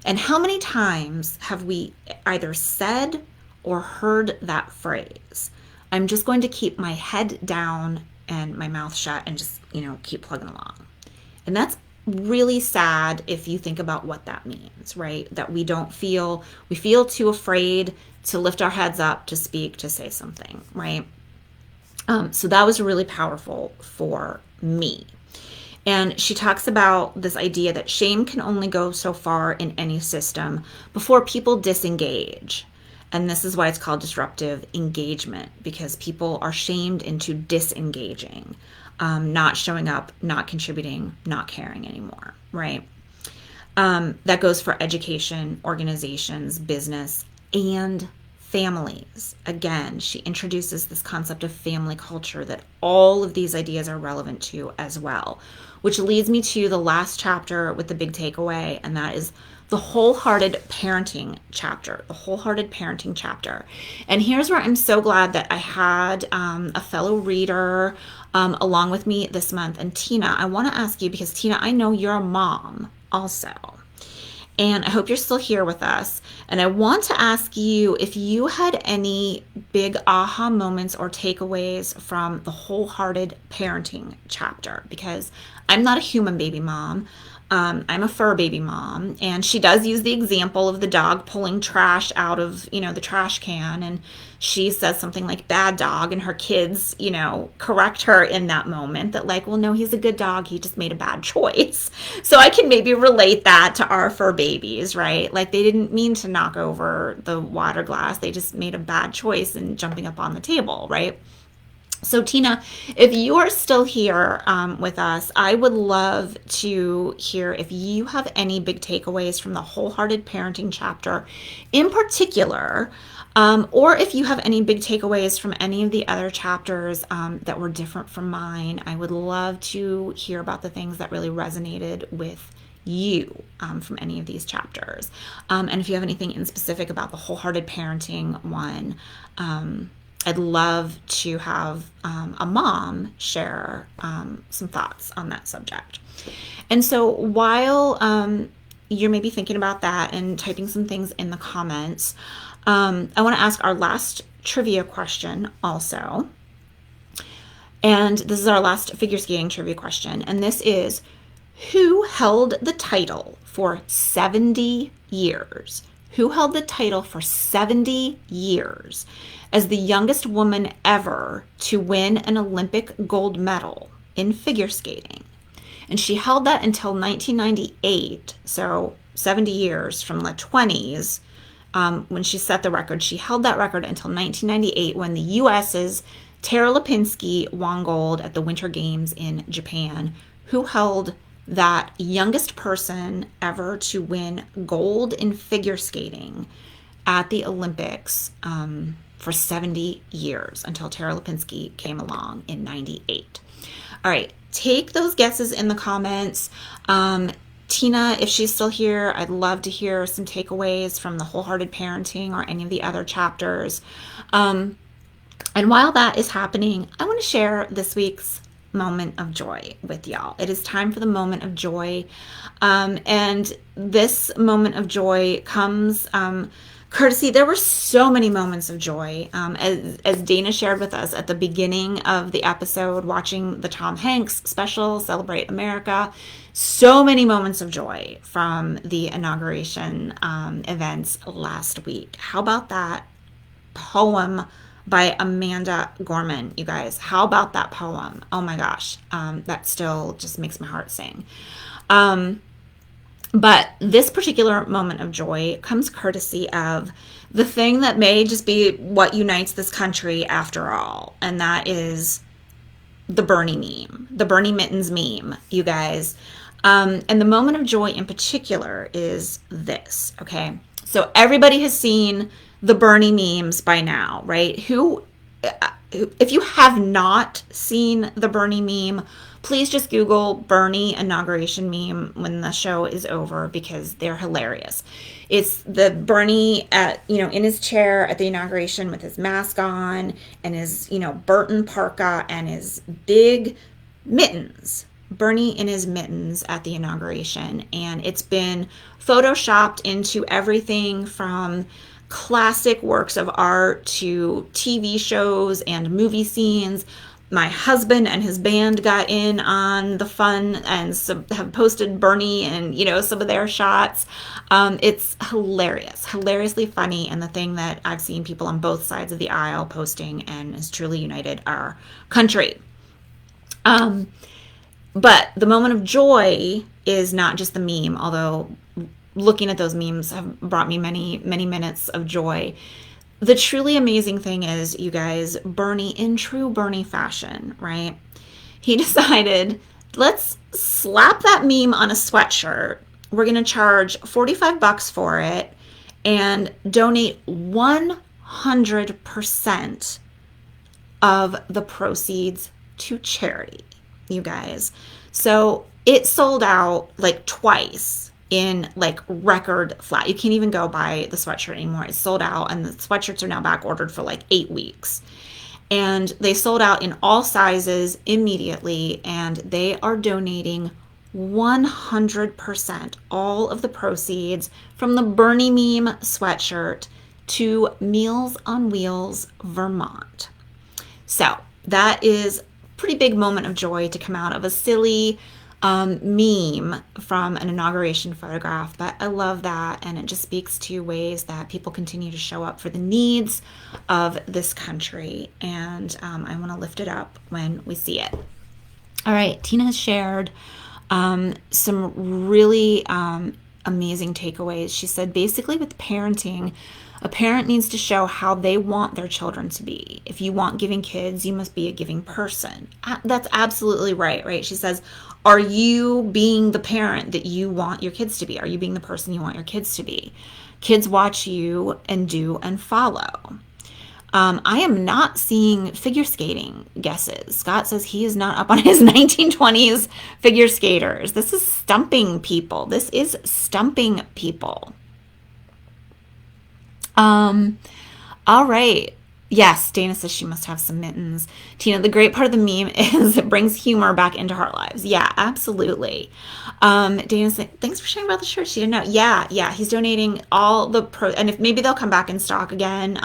And how many times have we either said or heard that phrase? I'm just going to keep my head down and my mouth shut and just, keep plugging along. And that's really sad if you think about what that means, right? That we feel too afraid to lift our heads up, to speak, to say something, right? So that was really powerful for me. And she talks about this idea that shame can only go so far in any system before people disengage. And this is why it's called disruptive engagement, because people are shamed into disengaging, not showing up, not contributing, not caring anymore, right? That goes for education, organizations, business, and families. Again, she introduces this concept of family culture that all of these ideas are relevant to as well, which leads me to the last chapter with the big takeaway, and that is the wholehearted parenting chapter, And here's where I'm so glad that I had a fellow reader along with me this month. And Tina, I want to ask you, because Tina, I know you're a mom also. And I hope you're still here with us. And I want to ask you if you had any big aha moments or takeaways from the wholehearted parenting chapter, because I'm not a human baby mom. I'm a fur baby mom, and she does use the example of the dog pulling trash out of, the trash can, and she says something like bad dog, and her kids, correct her in that moment that like, well, no, he's a good dog. He just made a bad choice. So I can maybe relate that to our fur babies, right? Like they didn't mean to knock over the water glass. They just made a bad choice in jumping up on the table, right? So Tina, if you are still here with us, I would love to hear if you have any big takeaways from the wholehearted parenting chapter in particular, or if you have any big takeaways from any of the other chapters that were different from mine. I would love to hear about the things that really resonated with you from any of these chapters. And if you have anything in specific about the wholehearted parenting one, I'd love to have a mom share some thoughts on that subject. And so while you're maybe thinking about that and typing some things in the comments, I want to ask our last trivia question also. And this is our last figure skating trivia question. And this is, who held the title for 70 years? Who held the title for 70 years as the youngest woman ever to win an Olympic gold medal in figure skating? And she held that until 1998, so 70 years from the 20s when she set the record. She held that record until 1998 when the U.S.'s Tara Lipinski won gold at the Winter Games in Japan. Who held that youngest person ever to win gold in figure skating at the Olympics for 70 years until Tara Lipinski came along in 98. All right, take those guesses in the comments. Tina, if she's still here, I'd love to hear some takeaways from the wholehearted parenting or any of the other chapters. And while that is happening, I want to share this week's moment of joy with y'all. It is time for the moment of joy. And this moment of joy comes Courtesy, there were so many moments of joy. As Dana shared with us at the beginning of the episode, watching the Tom Hanks special, Celebrate America, so many moments of joy from the inauguration events last week. How about that poem by Amanda Gorman, you guys? How about that poem? Oh my gosh, that still just makes my heart sing. But this particular moment of joy comes courtesy of the thing that may just be what unites this country after all, and that is the Bernie meme, the Bernie Mittens meme, you guys. And the moment of joy in particular is this, okay? So everybody has seen the Bernie memes by now, right? If you have not seen the Bernie meme, please just Google Bernie inauguration meme when the show is over, because they're hilarious. It's the Bernie in his chair at the inauguration with his mask on and his, Burton parka and his big mittens. Bernie in his mittens at the inauguration. And it's been photoshopped into everything from classic works of art to TV shows and movie scenes. My husband and his band got in on the fun and have posted Bernie and, some of their shots. It's hilarious, hilariously funny, and the thing that I've seen people on both sides of the aisle posting and has truly united our country. But the moment of joy is not just the meme, although looking at those memes have brought me many, many minutes of joy. The truly amazing thing is, you guys, Bernie, in true Bernie fashion, right? He decided, let's slap that meme on a sweatshirt. We're going to charge $45 for it and donate 100% of the proceeds to charity, you guys. So it sold out like twice in like record flat. You can't even go buy the sweatshirt anymore. It's sold out, and the sweatshirts are now back ordered for like 8 weeks. And they sold out in all sizes immediately, and they are donating 100%, all of the proceeds from the Bernie meme sweatshirt, to Meals on Wheels Vermont. So that is a pretty big moment of joy to come out of a silly meme from an inauguration photograph, but I love that, and it just speaks to ways that people continue to show up for the needs of this country, and I want to lift it up when we see it. All right, Tina has shared some really amazing takeaways. She said, basically with parenting, a parent needs to show how they want their children to be. If you want giving kids, you must be a giving person. That's absolutely right? She says, are you being the parent that you want your kids to be? Are you being the person you want your kids to be? Kids watch you and do and follow. I am not seeing figure skating guesses. Scott says he is not up on his 1920s figure skaters. This is stumping people. All right. Yes, Dana says she must have some mittens. Tina, the great part of the meme is it brings humor back into our lives. Yeah, absolutely. Dana said, thanks for sharing about the shirt. She didn't know. Yeah. He's donating all the and if maybe they'll come back in stock again,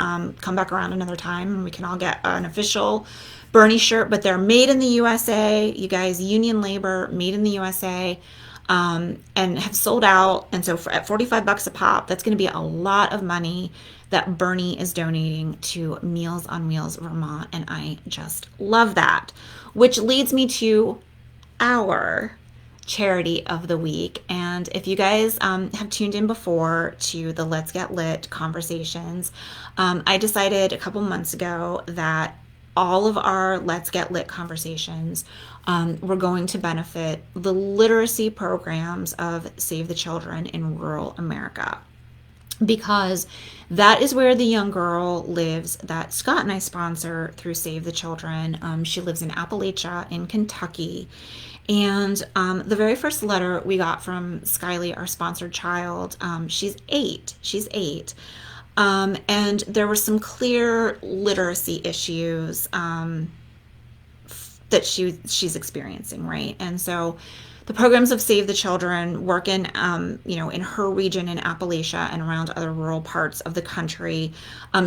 come back around another time, and we can all get an official Bernie shirt, but they're made in the USA. You guys, union labor, made in the USA. And have sold out. And so at $45 a pop, that's going to be a lot of money that Bernie is donating to Meals on Wheels Vermont. And I just love that, which leads me to our charity of the week. And if you guys have tuned in before to the Let's Get Lit conversations, I decided a couple months ago that all of our Let's Get Lit conversations were going to benefit the literacy programs of Save the Children in rural America, because that is where the young girl lives that Scott and I sponsor through Save the Children. She lives in Appalachia in Kentucky. And the very first letter we got from Skylie, our sponsored child, she's 8. And there were some clear literacy issues that she's experiencing, right? And so the programs of Save the Children work in, in her region in Appalachia and around other rural parts of the country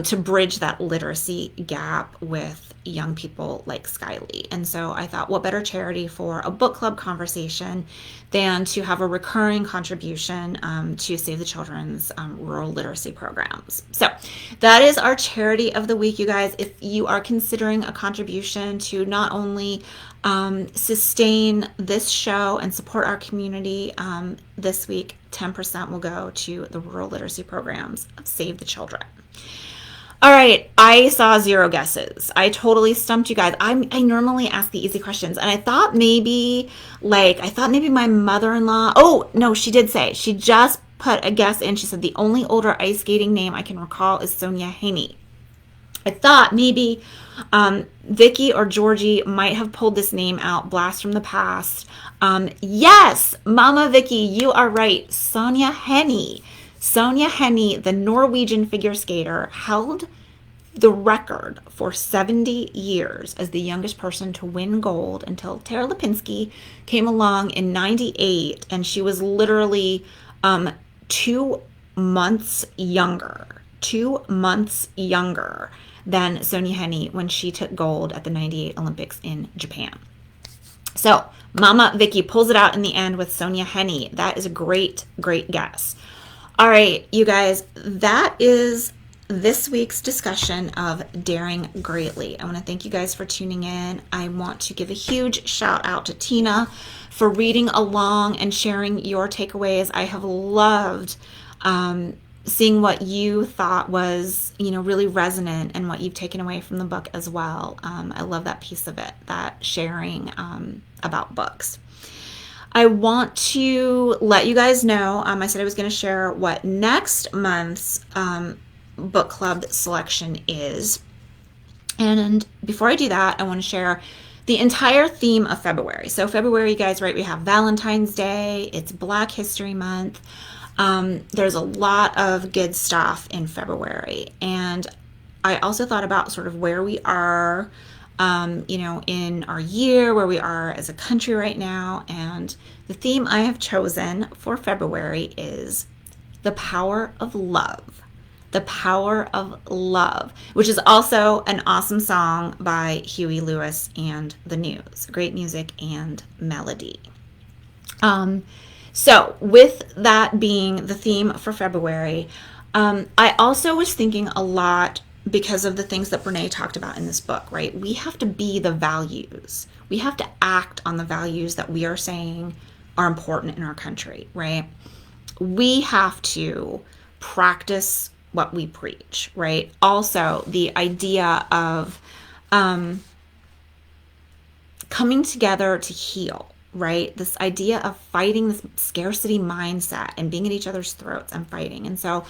to bridge that literacy gap with young people like Skylee. And so I thought, what better charity for a book club conversation than to have a recurring contribution to Save the Children's rural literacy programs. So that is our charity of the week, you guys. If you are considering a contribution to not only sustain this show and support our community this week, 10% will go to the rural literacy programs of Save the Children. All right, I saw 0 guesses. I totally stumped you guys. I normally ask the easy questions, and I thought maybe my mother-in-law. Oh no, she did say, she just put a guess in. She said the only older ice skating name I can recall is Sonia Haney. I thought maybe Vicky or Georgie might have pulled this name out, blast from the past. Yes, Mama Vicky, you are right. Sonia Henny. Sonia Henny, the Norwegian figure skater, held the record for 70 years as the youngest person to win gold until Tara Lipinski came along in 98, and she was literally 2 months younger. 2 months younger than Sonia Henny when she took gold at the 98 Olympics in Japan. So Mama Vicky pulls it out in the end with Sonia Henny. That is a great, great guess. All right, you guys, that is this week's discussion of Daring Greatly. I want to thank you guys for tuning in. I want to give a huge shout out to Tina for reading along and sharing your takeaways. I have loved seeing what you thought was, really resonant and what you've taken away from the book as well. I love that piece of it, that sharing about books. I want to let you guys know, I said I was going to share what next month's book club selection is. And before I do that, I want to share the entire theme of February. So February, you guys, right, we have Valentine's Day. It's Black History Month. There's a lot of good stuff in February. And I also thought about sort of where we are in our year, where we are as a country right now. And the theme I have chosen for February is the power of love. The power of love, which is also an awesome song by Huey Lewis and the News. Great music and melody. So with that being the theme for February, I also was thinking a lot because of the things that Brené talked about in this book, right? We have to be the values. We have to act on the values that we are saying are important in our country, right? We have to practice what we preach, right? Also, the idea of coming together to heal, right? This idea of fighting this scarcity mindset and being at each other's throats and fighting. And so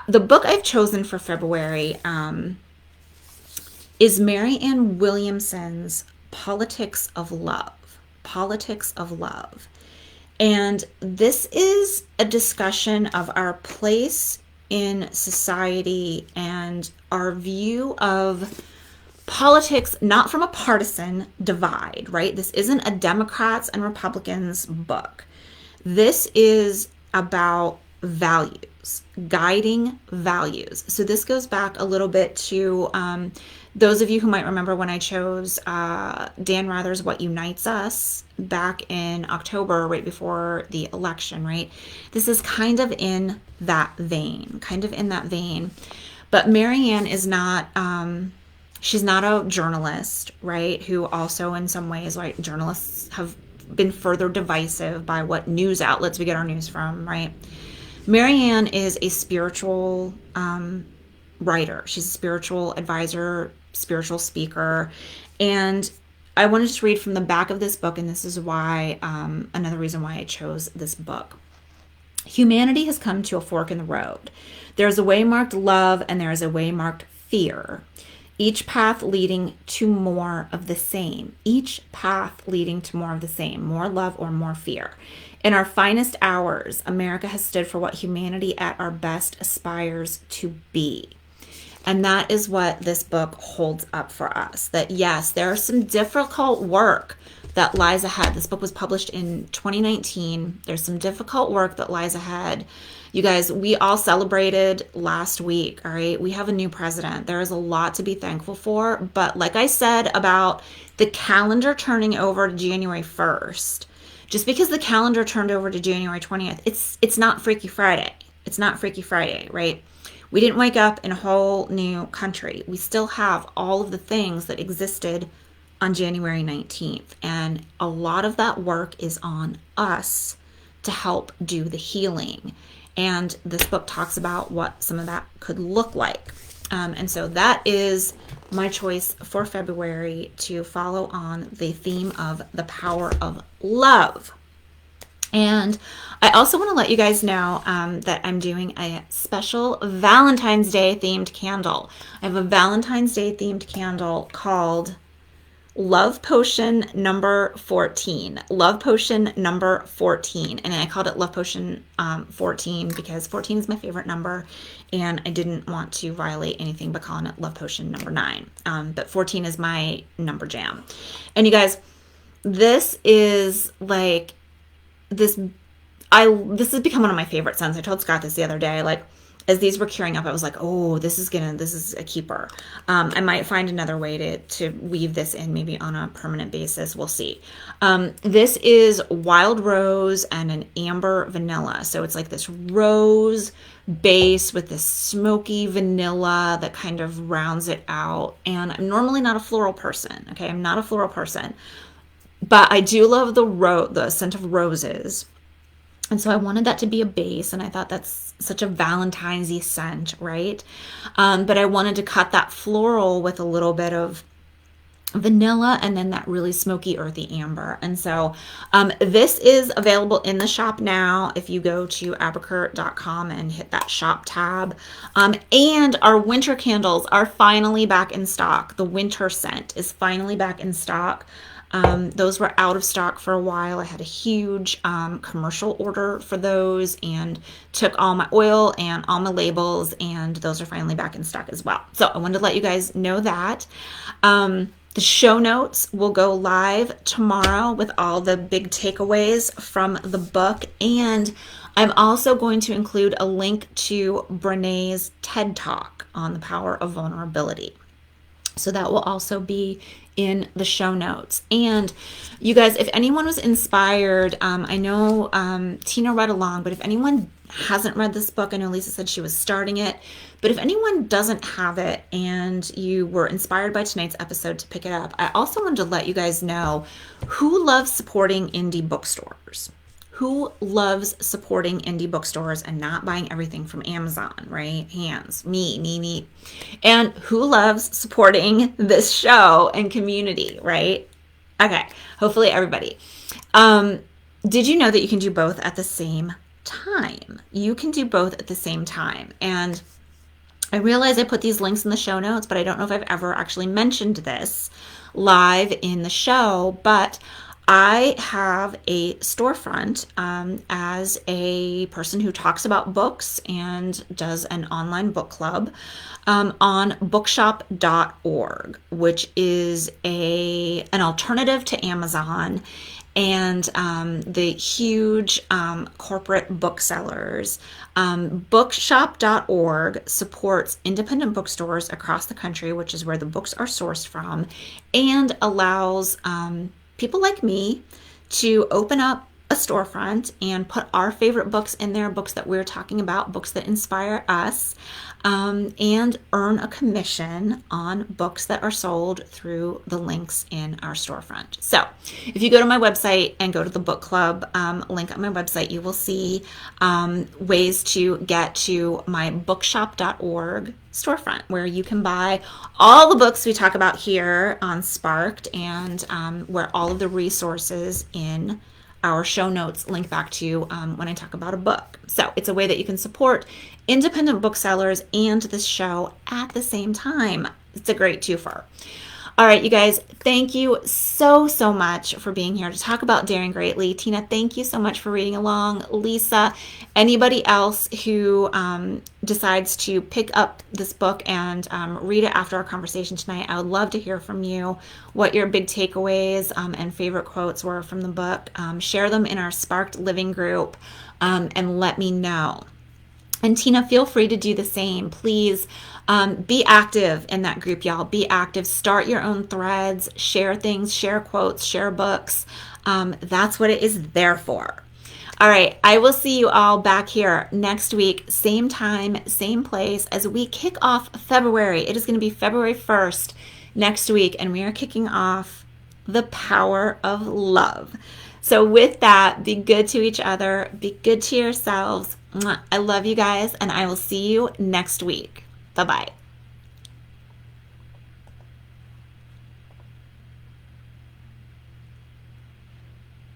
the book I've chosen for February is Marianne Williamson's Politics of Love. Politics of Love. And this is a discussion of our place in society and our view of politics, not from a partisan divide, right? This isn't a Democrats and Republicans book. This is about values, guiding values. So this goes back a little bit to those of you who might remember when I chose Dan Rather's What Unites Us back in October, right before the election, right? This is kind of in that vein, But Marianne is not, she's not a journalist, right? Who also in some ways, like journalists have been further divisive by what news outlets we get our news from, right? Marianne is a spiritual writer. She's a spiritual advisor, spiritual speaker. And I wanted to read from the back of this book, and this is why, another reason why I chose this book. Humanity has come to a fork in the road. There's a way marked love and there is a way marked fear. Each path leading to more of the same. Each path leading to more of the same. More love or more fear. In our finest hours, America has stood for what humanity at our best aspires to be. And that is what this book holds up for us. That yes, there are some difficult work that lies ahead. This book was published in 2019. There's some difficult work that lies ahead. You guys, we all celebrated last week, all right? We have a new president. There is a lot to be thankful for. But like I said about the calendar turning over to January 1st, just because the calendar turned over to January 20th, it's not Freaky Friday. It's not Freaky Friday, right? We didn't wake up in a whole new country. We still have all of the things that existed on January 19th. And a lot of that work is on us to help do the healing. And this book talks about what some of that could look like. And so that is my choice for February, to follow on the theme of the power of love. And I also want to let you guys know that I'm doing a special Valentine's Day themed candle. I have a Valentine's Day themed candle called Love Potion number 14. Love Potion number 14. And I called it Love Potion 14 because 14 is my favorite number, and I didn't want to violate anything by calling it Love Potion number 9. But 14 is my number jam. And you guys, this is like this has become one of my favorite scents. I told Scott this the other day, like, as these were curing up, I was like, oh, this is a keeper. I might find another way to weave this in, maybe on a permanent basis. We'll see. This is wild rose and an amber vanilla. So it's like this rose base with this smoky vanilla that kind of rounds it out. And I'm normally not a floral person. Okay, I'm not a floral person, but I do love the scent of roses. And so I wanted that to be a base, and I thought that's such a Valentine's-y scent, right? But I wanted to cut that floral with a little bit of vanilla and then that really smoky, earthy amber. And so this is available in the shop now if you go to abacurt.com and hit that shop tab. And our winter candles are finally back in stock. The winter scent is finally back in stock. Those were out of stock for a while. I had a huge commercial order for those and took all my oil and all my labels, and those are finally back in stock as well. So I wanted to let you guys know that. The show notes will go live tomorrow with all the big takeaways from the book, and I'm also going to include a link to Brené's TED Talk on the power of vulnerability. So that will also be in the show notes. And you guys, if anyone was inspired, I know Tina read along, but if anyone hasn't read this book, I know Lisa said she was starting it, but if anyone doesn't have it and you were inspired by tonight's episode to pick it up, I also wanted to let you guys know who loves supporting indie bookstores. Who loves supporting indie bookstores and not buying everything from Amazon, right? Hands, me. And who loves supporting this show and community, right? Okay, hopefully everybody. Did you know that you can do both at the same time? You can do both at the same time. And I realize I put these links in the show notes, but I don't know if I've ever actually mentioned this live in the show, but I have a storefront as a person who talks about books and does an online book club on bookshop.org, which is an alternative to Amazon and the huge corporate booksellers. Bookshop.org supports independent bookstores across the country, which is where the books are sourced from, and allows people like me to open up a storefront and put our favorite books in there, books that we're talking about, books that inspire us, and earn a commission on books that are sold through the links in our storefront. So if you go to my website and go to the book club link on my website, you will see ways to get to my bookshop.org storefront, where you can buy all the books we talk about here on Sparked, and where all of the resources in our show notes link back to when I talk about a book. So it's a way that you can support independent booksellers and this show at the same time. It's a great twofer. All right, you guys, thank you so, so much for being here to talk about Daring Greatly. Tina, thank you so much for reading along. Lisa, anybody else who decides to pick up this book and read it after our conversation tonight, I would love to hear from you what your big takeaways and favorite quotes were from the book. Share them in our Sparked Living group and let me know. And Tina, feel free to do the same. Please be active in that group, y'all. Be active. Start your own threads. Share things. Share quotes. Share books. That's what it is there for. All right. I will see you all back here next week. Same time, same place as we kick off February. It is going to be February 1st next week. And we are kicking off the power of love. So with that, be good to each other. Be good to yourselves. I love you guys, and I will see you next week. Bye-bye.